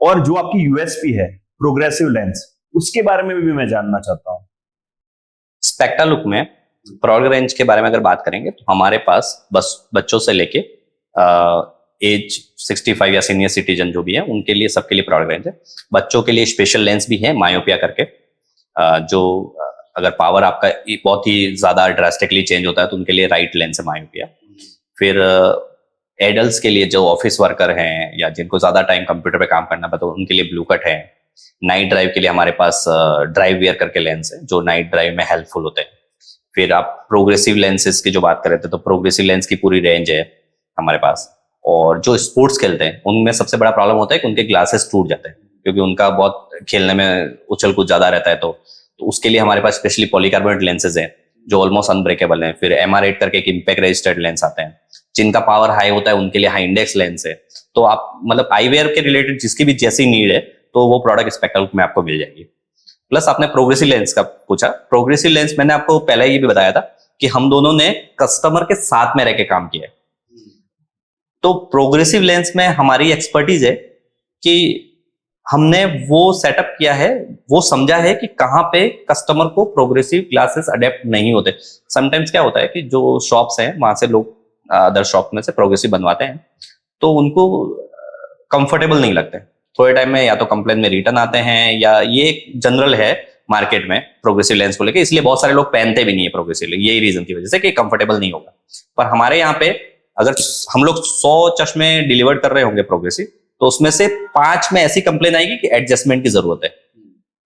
और जो आपकी यूएसपी है प्रोग्रेसिव लेंस, उसके बारे में भी मैं जानना चाहता हूँ।
स्पेक्टालुक में प्रोडक्ट रेंज के बारे में अगर बात करेंगे, तो हमारे पास बस बच्चों से लेके एज 65 या सीनियर सिटीजन जो भी है उनके लिए, सबके लिए प्रोडक्ट रेंज है। बच्चों के लिए स्पेशल लेंस भी है, मायोपिया करके, जो अगर पावर आपका बहुत ही ज्यादा ड्रास्टिकली चेंज होता है तो उनके लिए राइट लेंस है मायोपिया। फिर एडल्ट्स के लिए जो ऑफिस वर्कर हैं या जिनको ज्यादा टाइम कंप्यूटर पे काम करना पड़ता है, उनके लिए ब्लू कट है। नाइट ड्राइव के लिए हमारे पास ड्राइव वियर करके लेंस है, जो नाइट ड्राइव में हेल्पफुल होते हैं। फिर आप प्रोग्रेसिव लेंसेज की जो बात कर रहे थे, तो प्रोग्रेसिव लेंस की पूरी रेंज है हमारे पास। और जो स्पोर्ट्स खेलते हैं उनमें सबसे बड़ा प्रॉब्लम होता है कि उनके ग्लासेस टूट जाते हैं, क्योंकि उनका बहुत खेलने में उछल कूद ज्यादा रहता है, तो उसके लिए हमारे पास स्पेशली पॉलीकार्बोनेट लेंसेज हैं जो ऑलमोस्ट अनब्रेकेबल हैं। फिर MR8 करके एक इम्पैक्ट रजिस्टर्ड लेंस आते हैं, जिनका पावर हाई होता है, उनके लिए हाई इंडेक्स लेंस है। तो आप मतलब आईवेयर के रिलेटेड जिसकी भी जैसी नीड है, तो वो प्रोडक्ट स्पेक्टालुक में आपको मिल जाएगी। प्लस आपने प्रोग्रेसिव लेंस का पूछा, प्रोग्रेसिव लेंस मैंने आपको पहले ये भी बताया था कि हम दोनों ने कस्टमर के साथ में रह के काम किया है। तो प्रोग्रेसिव लेंस में हमारी एक्सपर्टीज है कि हमने वो सेटअप किया है, वो समझा है कि कहाँ पे कस्टमर को प्रोग्रेसिव ग्लासेस अडेप्ट नहीं होते। समटाइम्स क्या होता है कि जो शॉप्स हैं वहां से लोग अदर शॉप में से प्रोग्रेसिव बनवाते हैं, तो उनको कंफर्टेबल नहीं लगते, थोड़े टाइम में या तो कंप्लेन में रिटर्न आते हैं, या ये एक जनरल है मार्केट में प्रोग्रेसिव लेंस को लेके, इसलिए बहुत सारे लोग पहनते भी नहीं है प्रोग्रेसिव, यही रीजन की वजह से कि कंफर्टेबल नहीं होगा। पर हमारे यहाँ पे अगर हम लोग 100 चश्मे डिलीवर कर रहे होंगे प्रोग्रेसिव, तो उसमें से 5 में ऐसी कंप्लेन आएगी कि एडजस्टमेंट की जरूरत है,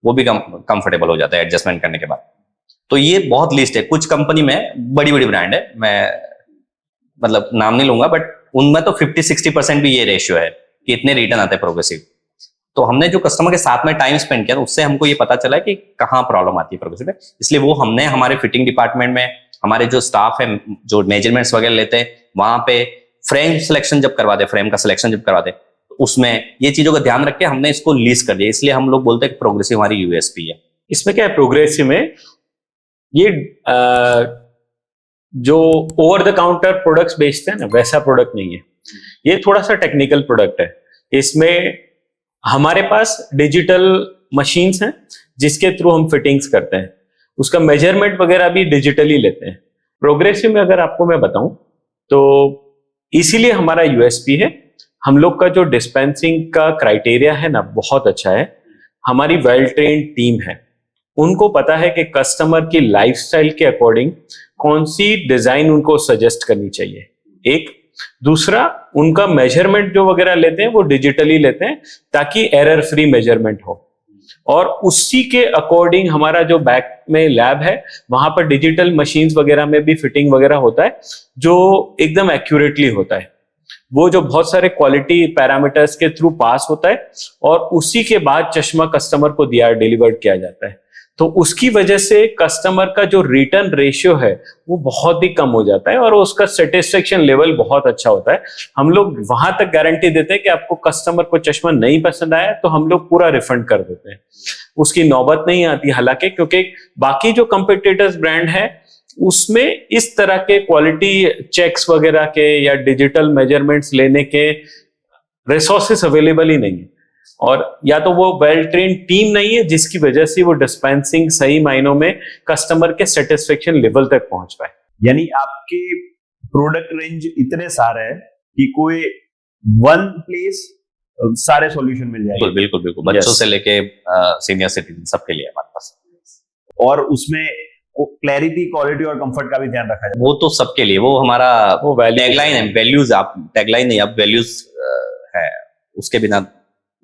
वो भी कंफर्टेबल हो जाता है एडजस्टमेंट करने के बाद। तो ये बहुत लिस्ट है। कुछ कंपनी में बड़ी बड़ी ब्रांड है, मैं मतलब नाम नहीं लूंगा, बट उनमें तो 50-60% भी ये रेशियो है कि इतने रिटर्न आते हैं प्रोग्रेसिव। तो हमने जो कस्टमर के साथ में टाइम स्पेंड किया, उससे हमको ये पता चला कि कहाँ प्रॉब्लम आती है प्रोग्रेसिव में। इसलिए वो हमने हमारे फिटिंग डिपार्टमेंट में, हमारे जो स्टाफ है जो मेजरमेंट्स वगैरह लेते हैं, वहां पे फ्रेम सिलेक्शन जब करवाते, फ्रेम का सिलेक्शन जब करवाते, तो उसमें ये चीजों का ध्यान रख के हमने इसको लीस्ट कर दिया। इसलिए हम लोग बोलते हैं कि प्रोग्रेसिव हमारी यूएसपी है।
इसमें क्या है, प्रोग्रेसिव में ये जो ओवर द काउंटर प्रोडक्ट्स बेचते हैं ना, वैसा प्रोडक्ट नहीं है। ये थोड़ा सा टेक्निकल प्रोडक्ट है। इसमें हमारे पास डिजिटल मशीन्स हैं जिसके थ्रू हम फिटिंग्स करते हैं, उसका मेजरमेंट वगैरह भी डिजिटली लेते हैं। प्रोग्रेसिव में अगर आपको मैं बताऊं तो इसीलिए हमारा यूएसपी है। हम लोग का जो डिस्पेंसिंग का क्राइटेरिया है ना, बहुत अच्छा है। हमारी वेल ट्रेन्ड टीम है, उनको पता है कि कस्टमर की लाइफस्टाइल के अकॉर्डिंग कौन सी डिजाइन उनको सजेस्ट करनी चाहिए। एक दूसरा, उनका मेजरमेंट जो वगैरह लेते हैं वो डिजिटली लेते हैं ताकि एरर फ्री मेजरमेंट हो, और उसी के अकॉर्डिंग हमारा जो बैक में लैब है वहां पर डिजिटल मशीन्स वगैरह में भी फिटिंग वगैरह होता है जो एकदम एक्यूरेटली होता है। वो जो बहुत सारे क्वालिटी पैरामीटर्स के थ्रू पास होता है और उसी के बाद चश्मा कस्टमर को डिलीवर्ड किया जाता है। तो उसकी वजह से कस्टमर का जो रिटर्न रेशियो है वो बहुत ही कम हो जाता है और उसका सेटिस्फेक्शन लेवल बहुत अच्छा होता है। हम लोग वहां तक गारंटी देते हैं कि आपको कस्टमर को चश्मा नहीं पसंद आया तो हम लोग पूरा रिफंड कर देते हैं, उसकी नौबत नहीं आती। हालांकि क्योंकि बाकी जो कंपिटिटर्स ब्रांड है उसमें इस तरह के क्वालिटी चेक्स वगैरह के या डिजिटल मेजरमेंट्स लेने के रिसोर्सेस अवेलेबल ही नहीं है, और या तो वो वेल ट्रेन टीम नहीं है जिसकी वजह से वो डिस्पेंसिंग सही मायनों में कस्टमर के सेटिस्फेक्शन लेवल तक पहुंच पाए।
यानी आपके प्रोडक्ट रेंज इतने सारे हैं कि कोई वन प्लेस सारे सॉल्यूशन मिल जाएंगे।
बिल्कुल बिल्कुल, बच्चों से लेके सीनियर सिटीजन सबके लिए हमारे पास।
और उसमें क्लैरिटी, क्वालिटी और कंफर्ट का भी ध्यान रखा जाए।
वो तो सबके लिए, वो हमारा टैगलाइन है, वैल्यूज। आप टैगलाइन नहीं, आप वैल्यूज है, उसके बिना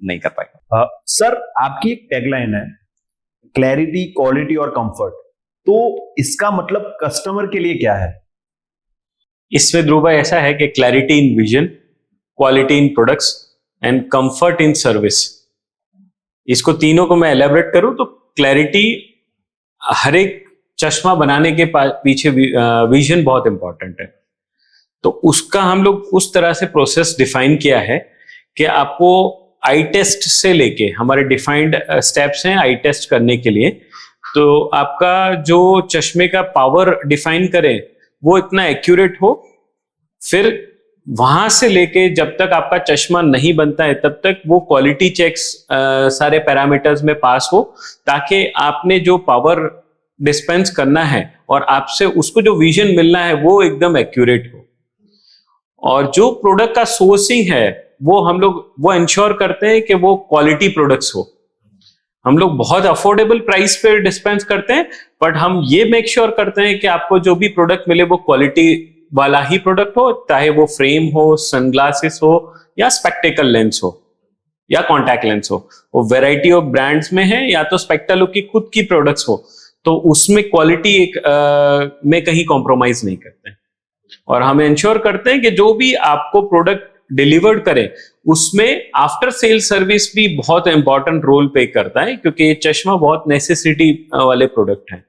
नहीं कर पाएंगे।
सर, आपकी एक टैगलाइन है क्लैरिटी, क्वालिटी और कंफर्ट, तो इसका मतलब कस्टमर के लिए क्या है?
इसमें ध्रुव भाई ऐसा है कि clarity in vision, quality in products and comfort in service, इसको तीनों को मैं एलैबोरेट करूं तो क्लैरिटी, हर एक चश्मा बनाने के पीछे विजन बहुत इंपॉर्टेंट है। तो उसका हम लोग उस तरह से प्रोसेस डिफाइन किया है कि आपको आई टेस्ट से लेके, हमारे डिफाइंड स्टेप्स हैं आई टेस्ट करने के लिए, तो आपका जो चश्मे का पावर डिफाइन करें वो इतना एक्यूरेट हो, फिर वहां से लेके जब तक आपका चश्मा नहीं बनता है तब तक वो क्वालिटी चेक्स सारे पैरामीटर्स में पास हो, ताकि आपने जो पावर डिस्पेंस करना है और आपसे उसको जो विजन मिलना है वो एकदम एक्यूरेट हो। और जो प्रोडक्ट का सोर्सिंग है वो हम लोग वो इंश्योर करते हैं कि वो क्वालिटी प्रोडक्ट्स हो। हम लोग बहुत अफोर्डेबल प्राइस पे डिस्पेंस करते हैं, बट हम ये मेक श्योर करते हैं कि आपको जो भी प्रोडक्ट मिले वो क्वालिटी वाला ही प्रोडक्ट हो, चाहे वो फ्रेम हो, सनग्लासेस हो, या स्पेक्टिकल लेंस हो, या कॉन्टैक्ट लेंस हो। वो वैरायटी ऑफ ब्रांड्स में है, या तो स्पेक्टालो की खुद की प्रोडक्ट्स हो, तो उसमें क्वालिटी में कहीं कॉम्प्रोमाइज नहीं करते हैं। और हम इंश्योर करते हैं कि जो भी आपको प्रोडक्ट डिलीवर्ड करें उसमें आफ्टर सेल सर्विस भी बहुत इंपॉर्टेंट रोल प्ले करता है, क्योंकि ये चश्मा बहुत नेसेसिटी वाले प्रोडक्ट है।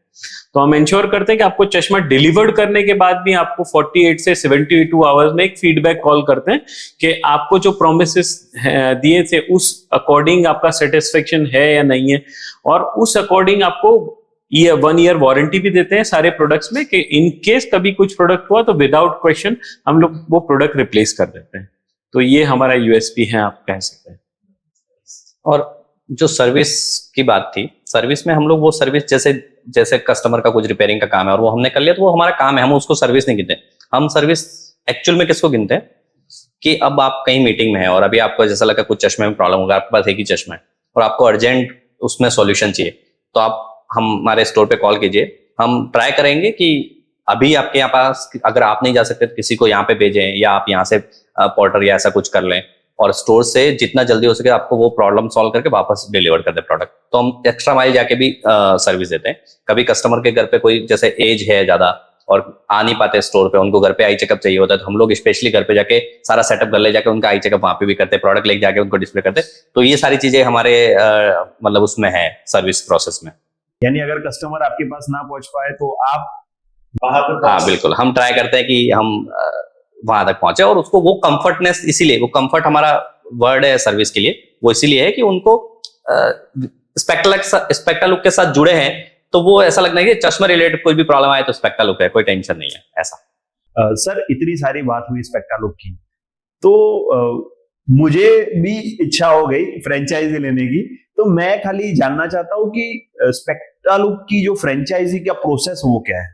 तो हम इंश्योर करते हैं कि आपको चश्मा डिलीवर्ड करने के बाद भी आपको 48 से 72 आवर्स में एक फीडबैक कॉल करते हैं कि आपको जो प्रोमिसेस दिए थे उस अकॉर्डिंग आपका सेटिस्फेक्शन है या नहीं है, और उस अकॉर्डिंग आपको 1 ईयर वारंटी भी देते हैं सारे प्रोडक्ट्स में, कि इन केस कभी कुछ प्रोडक्ट हुआ तो विदाउट क्वेश्चन हम लोग वो प्रोडक्ट रिप्लेस कर देते हैं। तो ये हमारा यूएसपी है, आप कह सकते हैं।
और जो सर्विस की बात थी, सर्विस में हम लोग वो सर्विस जैसे जैसे कस्टमर का कुछ रिपेयरिंग का काम है और वो हमने कर लिया तो वो हमारा काम है, हम उसको सर्विस नहीं गिनते। हम सर्विस एक्चुअल में किसको गिनते हैं कि अब आप कहीं मीटिंग में हैं और अभी आपको जैसा लगा कुछ चश्मे में प्रॉब्लम होगा, आपके पास एक ही चश्मा है और आपको अर्जेंट उसमें सॉल्यूशन चाहिए, तो आप हमारे स्टोर पे कॉल कीजिए। हम ट्राई करेंगे कि अभी आपके यहाँ पास अगर आप नहीं जा सकते तो किसी को यहाँ पे भेजें या आप यहाँ से पोर्टर या ऐसा कुछ कर लें और स्टोर से जितना जल्दी हो सके आपको वो प्रॉब्लम सॉल्व करके वापस डिलीवर कर दे प्रोडक्ट। तो हम एक्स्ट्रा माइल जाके भी सर्विस देते हैं। कभी कस्टमर के घर पे कोई जैसे एज है ज्यादा और आ नहीं पाते स्टोर पे, उनको घर पे आई चेकअप चाहिए होता है, तो हम लोग स्पेशली घर पे जाके सारा सेटअप कर ले जाके उनका आई चेकअप वहां पे भी करते हैं, प्रोडक्ट लेके जाके उनको डिस्प्ले करते हैं। तो ये सारी चीजें हमारे मतलब उसमें है सर्विस प्रोसेस में।
यानी अगर कस्टमर आपके पास ना पहुंच पाए तो आप वहां पर
हाँ बिल्कुल, हम ट्राई करते हैं कि हम वहां तक पहुंचे और उसको वो कंफर्टनेस, इसीलिए वो कंफर्ट हमारा वर्ड है सर्विस के लिए, वो इसीलिए है कि उनको स्पेक्ट्रा लुक के साथ जुड़े हैं तो वो ऐसा लगना है कि चश्मा रिलेटेड कोई भी प्रॉब्लम आए तो स्पेक्ट्रा लुक है, कोई टेंशन नहीं है ऐसा।
सर इतनी सारी बात हुई स्पेक्ट्रा लुक की, तो मुझे भी इच्छा हो गई फ्रेंचाइजी लेने की। तो मैं खाली जानना चाहता हूँ कि स्पेक्ट्रा लुक की जो फ्रेंचाइजी का प्रोसेस वो क्या है?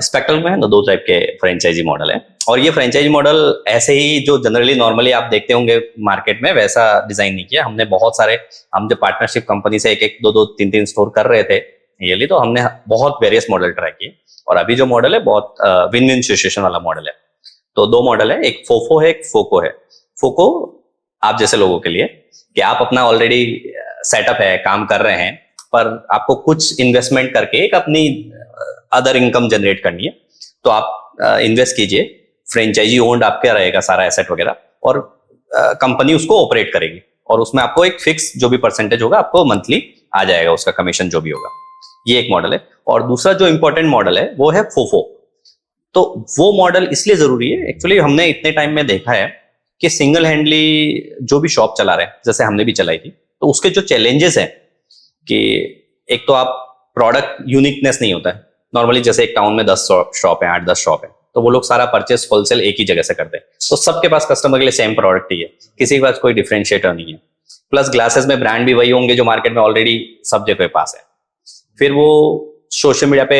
स्पेक्ट्रल में है ना 2 टाइप के फ्रेंचाइजी मॉडल है और ये फ्रेंचाइजी मॉडल ऐसे ही जो जनरली नॉर्मली आप देखते होंगे मार्केट में वैसा डिजाइन नहीं किया हमने। बहुत सारे हम जो पार्टनरशिप कंपनी से 1-1, 2-2, 3-3 स्टोर कर रहे थे ये, तो हमने बहुत वेरियस मॉडल ट्राई किए और अभी जो मॉडल है बहुत विन विन सिचुएशन वाला मॉडल है। तो 2 मॉडल है, एक फोफो है, एक फोको है। फोको आप जैसे लोगों के लिए कि आप अपना ऑलरेडी सेटअप है, काम कर रहे हैं, पर आपको कुछ इन्वेस्टमेंट करके एक अपनी अदर इनकम जनरेट करनी है, तो आप इन्वेस्ट कीजिए, फ्रेंचाइजी ओन्ड आपका रहेगा सारा एसेट वगैरह और कंपनी उसको ऑपरेट करेगी और उसमें आपको एक फिक्स जो भी परसेंटेज होगा आपको मंथली आ जाएगा, उसका कमीशन जो भी होगा। ये एक मॉडल है। और दूसरा जो इंपॉर्टेंट मॉडल है वो है फोफो। तो वो मॉडल इसलिए जरूरी है, एक्चुअली हमने इतने टाइम में देखा है कि सिंगल हैंडली जो भी शॉप चला रहे हैं, जैसे हमने भी चलाई थी, तो उसके जो चैलेंजेस हैं कि एक तो आप प्रोडक्ट यूनिकनेस नहीं होता है। नॉर्मली जैसे एक टाउन में 10 शॉप है, 8-10 शॉप है, तो वो लोग सारा परचेस होलसेल एक ही जगह से करते हैं, तो सबके पास कस्टमर के लिए सेम प्रोडक्ट ही है, किसी के पास कोई डिफरेंशिएटर नहीं है। प्लस ग्लासेस में ब्रांड भी वही होंगे जो मार्केट में ऑलरेडी सब जगह के पास है। फिर वो सोशल मीडिया पे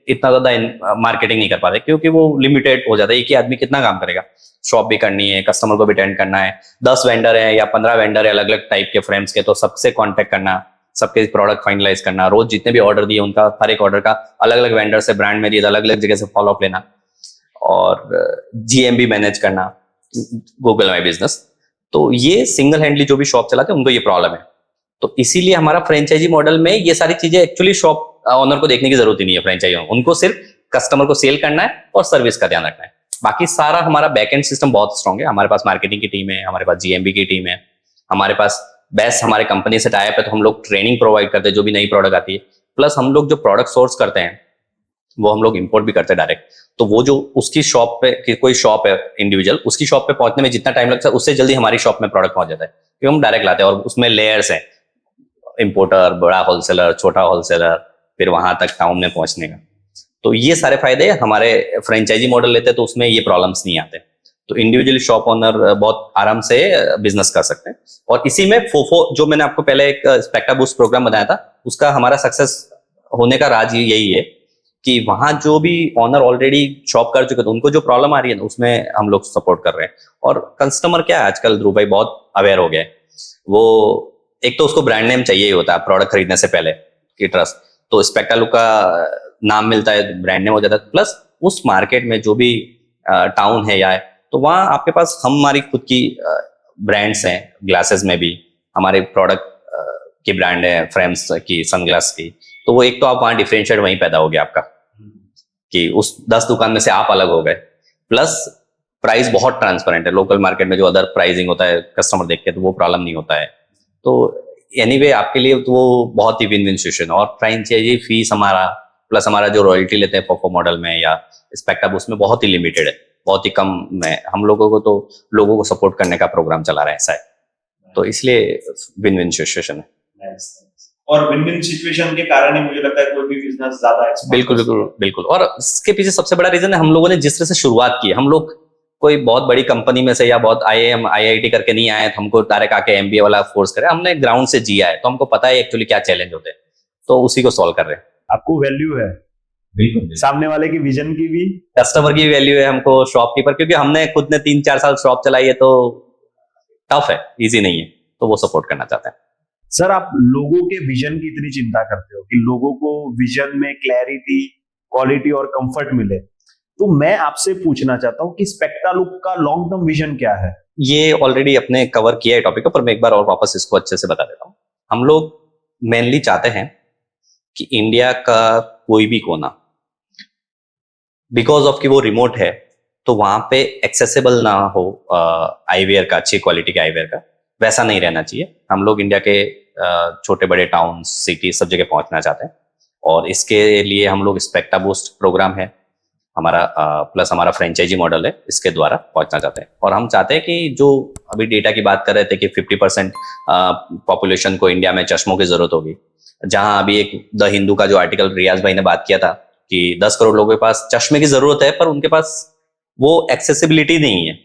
इतना ज्यादा मार्केटिंग नहीं कर पाते क्योंकि वो लिमिटेड हो जाता है, एक ही आदमी कितना काम करेगा, शॉप भी करनी है, कस्टमर को भी अटेंड करना है, 10 वेंडर है या 15 वेंडर है अलग अलग टाइप के फ्रेम्स के, तो सबसे कांटेक्ट करना, सबके प्रोडक्ट फाइनलाइज करना, रोज जितने भी ऑर्डर दिए उनका हर एक ऑर्डर का अलग अलग वेंडर से, ब्रांड में दिए अलग अलग जगह से फॉलो अप लेना और जीएमबी मैनेज करना, गूगल माई बिजनेस। तो ये सिंगल हैंडली जो भी शॉप चलाते हैं उनको ये प्रॉब्लम है। तो इसीलिए हमारा फ्रेंचाइजी मॉडल में ये सारी चीजें एक्चुअली शॉप ऑनर को देखने की जरूरत ही नहीं है। फ्रेंचाइजी उनको सिर्फ कस्टमर को सेल करना है और सर्विस का ध्यान रखना है। बाकी सारा हमारा बैकएंड सिस्टम बहुत स्ट्रांग है। हमारे पास मार्केटिंग की टीम है, हमारे पास जीएमबी की टीम है, हमारे पास बेस्ट हमारे कंपनी से टाई अप है, तो हम लोग ट्रेनिंग प्रोवाइड करते हैं जो भी नई प्रोडक्ट आती है। प्लस हम लोग जो प्रोडक्ट सोर्स करते हैं वो हम लोग इंपोर्ट भी करते हैं डायरेक्ट। तो वो जो उसकी शॉप पे, कोई शॉप है इंडिविजुअल, उसकी शॉप पे पहुंचने में जितना टाइम लगता है उससे जल्दी हमारी शॉप में प्रोडक्ट पहुंच जाता है क्योंकि हम डायरेक्ट लाते हैं और उसमें लेयर्स हैं, इंपोर्टर, बड़ा होलसेलर, छोटा होलसेलर, फिर वहां तक टाउन में पहुंचने का। तो ये सारे फायदे हमारे फ्रेंचाइजी मॉडल लेते हैं तो उसमें ये प्रॉब्लम्स नहीं आते। तो इंडिविजुअली शॉप ओनर बहुत आराम से बिजनेस कर सकते हैं। और इसी में फोफो जो मैंने आपको पहले एक स्पेक्ट्रा बूस्ट प्रोग्राम बनाया था, उसका हमारा सक्सेस होने का राज यही है कि वहां जो भी ओनर ऑलरेडी शॉप कर चुके थे उनको जो प्रॉब्लम आ रही है उसमें हम लोग सपोर्ट कर रहे हैं। और कस्टमर क्या है आजकल ध्रुव भाई बहुत अवेयर हो गया है, वो एक तो उसको ब्रांड नेम चाहिए ही होता है प्रोडक्ट खरीदने से पहले की ट्रस्ट, तो स्पेक्ट्रा लुक का नाम मिलता है, ब्रांड नेम हो जाता है। प्लस उस मार्केट में जो भी टाउन है या तो वहाँ आपके पास हमारी खुद की ब्रांड्स हैं, ग्लासेस में भी हमारे प्रोडक्ट की ब्रांड है, फ्रेम्स की, सनग्लास की, तो वो एक तो आप वहाँ डिफरेंशिएट वहीं पैदा हो गया आपका कि उस 10 दुकान में से आप अलग हो गए। प्लस प्राइस बहुत ट्रांसपेरेंट है, लोकल मार्केट में जो अदर प्राइसिंग होता है कस्टमर देख के तो वो प्रॉब्लम नहीं होता है। तो एनीवे आपके लिए तो वो बहुत ही विन विन सिचुएशन। और फ्रेंचाइजी फीस हमारा प्लस हमारा जो रॉयल्टी लेते हैं फोफो मॉडल में या स्पेक्ट्रा बूस्ट में बहुत ही लिमिटेड है, बहुत ही कम में हम लोगों को तो लोगों को सपोर्ट करने का प्रोग्राम चला रहा है ऐसा है, तो इसलिए विन विन सिचुएशन है।
और विन विन सिचुएशन के कारण ही मुझे लगता है कोई भी बिजनेस ज्यादा
बिल्कुल बिल्कुल बिल्कुल। और इसके पीछे सबसे बड़ा रीजन है हम लोगों ने जिस तरह से शुरुआत की है, हम लोग कोई बहुत बड़ी कंपनी में से या बहुत IIM IIT करके नहीं आए तो हमको डायरेक्ट आके MBA वाला फोर्स करे। हमने ग्राउंड से जिया है तो हमको पता है एक्चुअली क्या चैलेंज होते हैं, तो उसी को सॉल्व कर रहे हैं।
आपको वैल्यू है
बिल्कुल
सामने वाले की विजन की भी,
कस्टमर की वैल्यू है, हमको शॉपकीपर, क्योंकि हमने खुद ने 3-4 साल शॉप चलाई है तो टफ है, इजी नहीं है, तो वो सपोर्ट करना चाहते हैं।
सर आप लोगों के विजन की इतनी चिंता करते हो कि लोगों को विजन में क्लैरिटी, क्वालिटी और कंफर्ट मिले, तो मैं आपसे पूछना चाहता हूं कि स्पेक्टालुक का लॉन्ग टर्म विजन क्या है?
ये ऑलरेडी अपने कवर किया है टॉपिक को, पर मैं एक बार और वापस इसको अच्छे से बता देता हूँ। हम लोग मेनली चाहते हैं कि इंडिया का कोई भी कोना, बिकॉज ऑफ कि वो रिमोट है तो वहां पे एक्सेसिबल ना हो आईवेयर का, अच्छी क्वालिटी के आईवेयर का, वैसा नहीं रहना चाहिए। हम लोग इंडिया के छोटे बड़े टाउन, सिटी, सब जगह पहुंचना चाहते हैं, और इसके लिए हम लोग स्पेक्टा बूस्ट प्रोग्राम है हमारा, प्लस हमारा फ्रेंचाइजी मॉडल है, इसके द्वारा पहुंचना चाहते हैं। और हम चाहते हैं कि जो अभी डेटा की बात कर रहे थे कि 50% पॉपुलेशन को इंडिया में चश्मों की जरूरत होगी, जहां अभी एक द हिंदू का जो आर्टिकल रियाज भाई ने बात किया था कि 10 करोड़ लोगों के पास चश्मे की जरूरत है, पर उनके पास वो एक्सेसिबिलिटी नहीं है,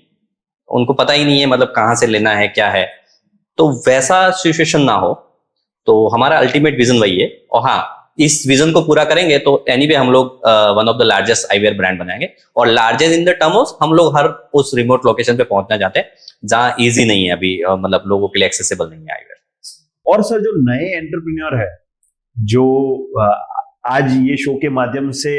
उनको पता ही नहीं है मतलब कहाँ से लेना है, क्या है। तो वैसा सिचुएशन ना हो, तो हमारा अल्टीमेट विजन वही है। और हाँ, इस विजन को पूरा करेंगे तो एनीवे हम लोग one of the largest eyewear brand बनाएंगे, और largest in the term of हम लोग हर उस रिमोट लोकेशन पे पहुंचना चाहते हैं जहां इजी नहीं है अभी, मतलब लोगों के लिए एक्सेसिबल नहीं है आईवेयर।
और सर जो नए एंटरप्रेन्योर है जो आज ये शो के माध्यम से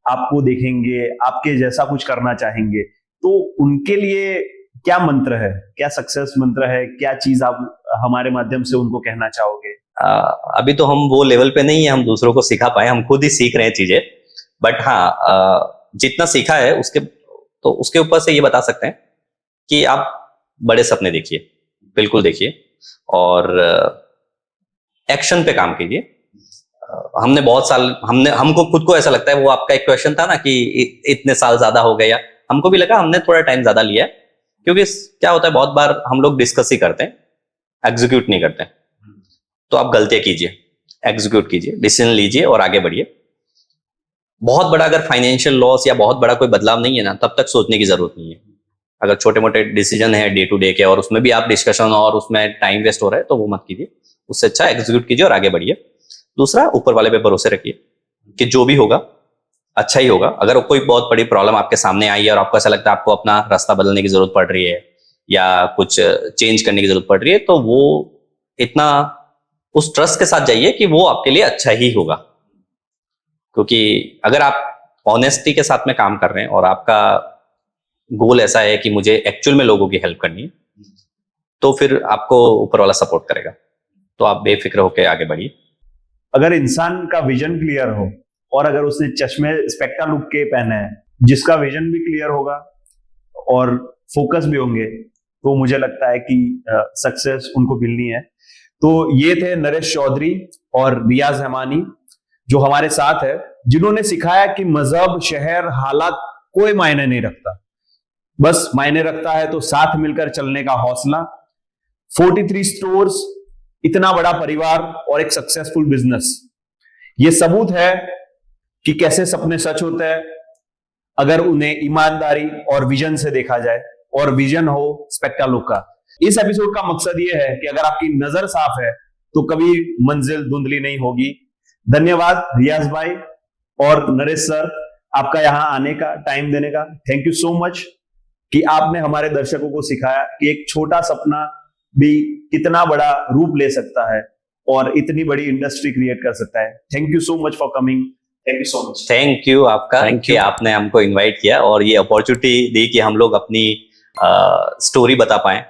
आपको देखेंगे, आपके जैसा कुछ करना चाहेंगे, तो उनके लिए क्या मंत्र है, क्या सक्सेस मंत्र है, क्या चीज आप हमारे माध्यम से उनको कहना चाहोगे?
अभी तो हम वो लेवल पे नहीं है हम दूसरों को सिखा पाए, हम खुद ही सीख रहे हैं चीजें, बट हाँ जितना सीखा है उसके ऊपर से ये बता सकते हैं कि आप बड़े सपने देखिए, बिल्कुल देखिए, और एक्शन पे काम कीजिए। हमने बहुत साल, हमको खुद को ऐसा लगता है, वो आपका एक क्वेश्चन था ना कि इतने साल ज्यादा हो गए, या हमको भी लगा हमने थोड़ा टाइम ज्यादा लिया है, क्योंकि क्या होता है बहुत बार हम लोग डिस्कस ही करते हैं, एग्जीक्यूट नहीं करते। तो आप गलतियां कीजिए, एग्जीक्यूट कीजिए, डिसीजन लीजिए और आगे बढ़िए। बहुत बड़ा अगर फाइनेंशियल लॉस या बहुत बड़ा कोई बदलाव नहीं है ना, तब तक सोचने की जरूरत नहीं है। अगर छोटे मोटे डिसीजन है डे टू डे के और उसमें भी आप डिस्कशन और उसमें टाइम वेस्ट हो रहा है, तो वो मत कीजिए, उससे अच्छा एग्जीक्यूट कीजिए और आगे बढ़िए। दूसरा, ऊपर वाले पे भरोसे रखिए कि जो भी होगा अच्छा ही होगा। अगर कोई बहुत बड़ी प्रॉब्लम आपके सामने आई है और आपको ऐसा लगता है आपको अपना रास्ता बदलने की जरूरत पड़ रही है या कुछ चेंज करने की जरूरत पड़ रही है, तो वो इतना उस ट्रस्ट के साथ जाइए कि वो आपके लिए अच्छा ही होगा। क्योंकि अगर आप ऑनेस्टी के साथ में काम कर रहे हैं और आपका गोल ऐसा है कि मुझे एक्चुअल में लोगों की हेल्प करनी है, तो फिर आपको ऊपर वाला सपोर्ट करेगा, तो आप बेफिक्र होकर आगे बढ़िए।
अगर इंसान का विजन क्लियर हो और अगर उसने चश्मे स्पेक्टालुक के पहने हैं, जिसका विजन भी क्लियर होगा और फोकस भी होंगे, तो मुझे लगता है कि सक्सेस उनको मिलनी है। तो ये थे नरेश चौधरी और रियाज रहमानी जो हमारे साथ है, जिन्होंने सिखाया कि मजहब, शहर, हालात कोई मायने नहीं रखता, बस मायने रखता है तो साथ मिलकर चलने का हौसला। 43 स्टोर्स, इतना बड़ा परिवार और एक सक्सेसफुल बिजनेस, ये सबूत है कि कैसे सपने सच होते हैं अगर उन्हें ईमानदारी और विजन से देखा जाए, और विजन हो स्पेक्टालुक का। इस एपिसोड का मकसद ये है कि अगर आपकी नजर साफ है तो कभी मंजिल धुंधली नहीं होगी। धन्यवाद रियाज भाई और नरेश सर, आपका यहां आने का, टाइम देने का। थैंक यू सो मच कि आपने हमारे दर्शकों को सिखाया कि एक छोटा सपना भी कितना बड़ा रूप ले सकता है और इतनी बड़ी इंडस्ट्री क्रिएट कर सकता है। Thank you so much for coming.
Thank you so much.
Thank you आपका कि आपने हमको इनवाइट किया और ये अपॉर्चुनिटी दी कि हम लोग अपनी स्टोरी बता पाए,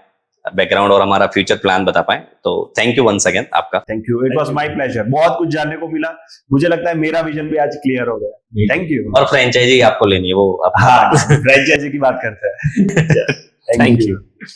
बैकग्राउंड और हमारा फ्यूचर प्लान बता पाए। तो थैंक यू वंस अगेन आपका।
Thank you, it was my pleasure. बहुत कुछ जानने को मिला, मुझे लगता है मेरा विजन भी आज क्लियर हो गया। Thank you.
और फ्रेंचाइजी आपको लेनी है, वो
हाँ, फ्रेंचाइजी की बात करते हैं।
Thank you.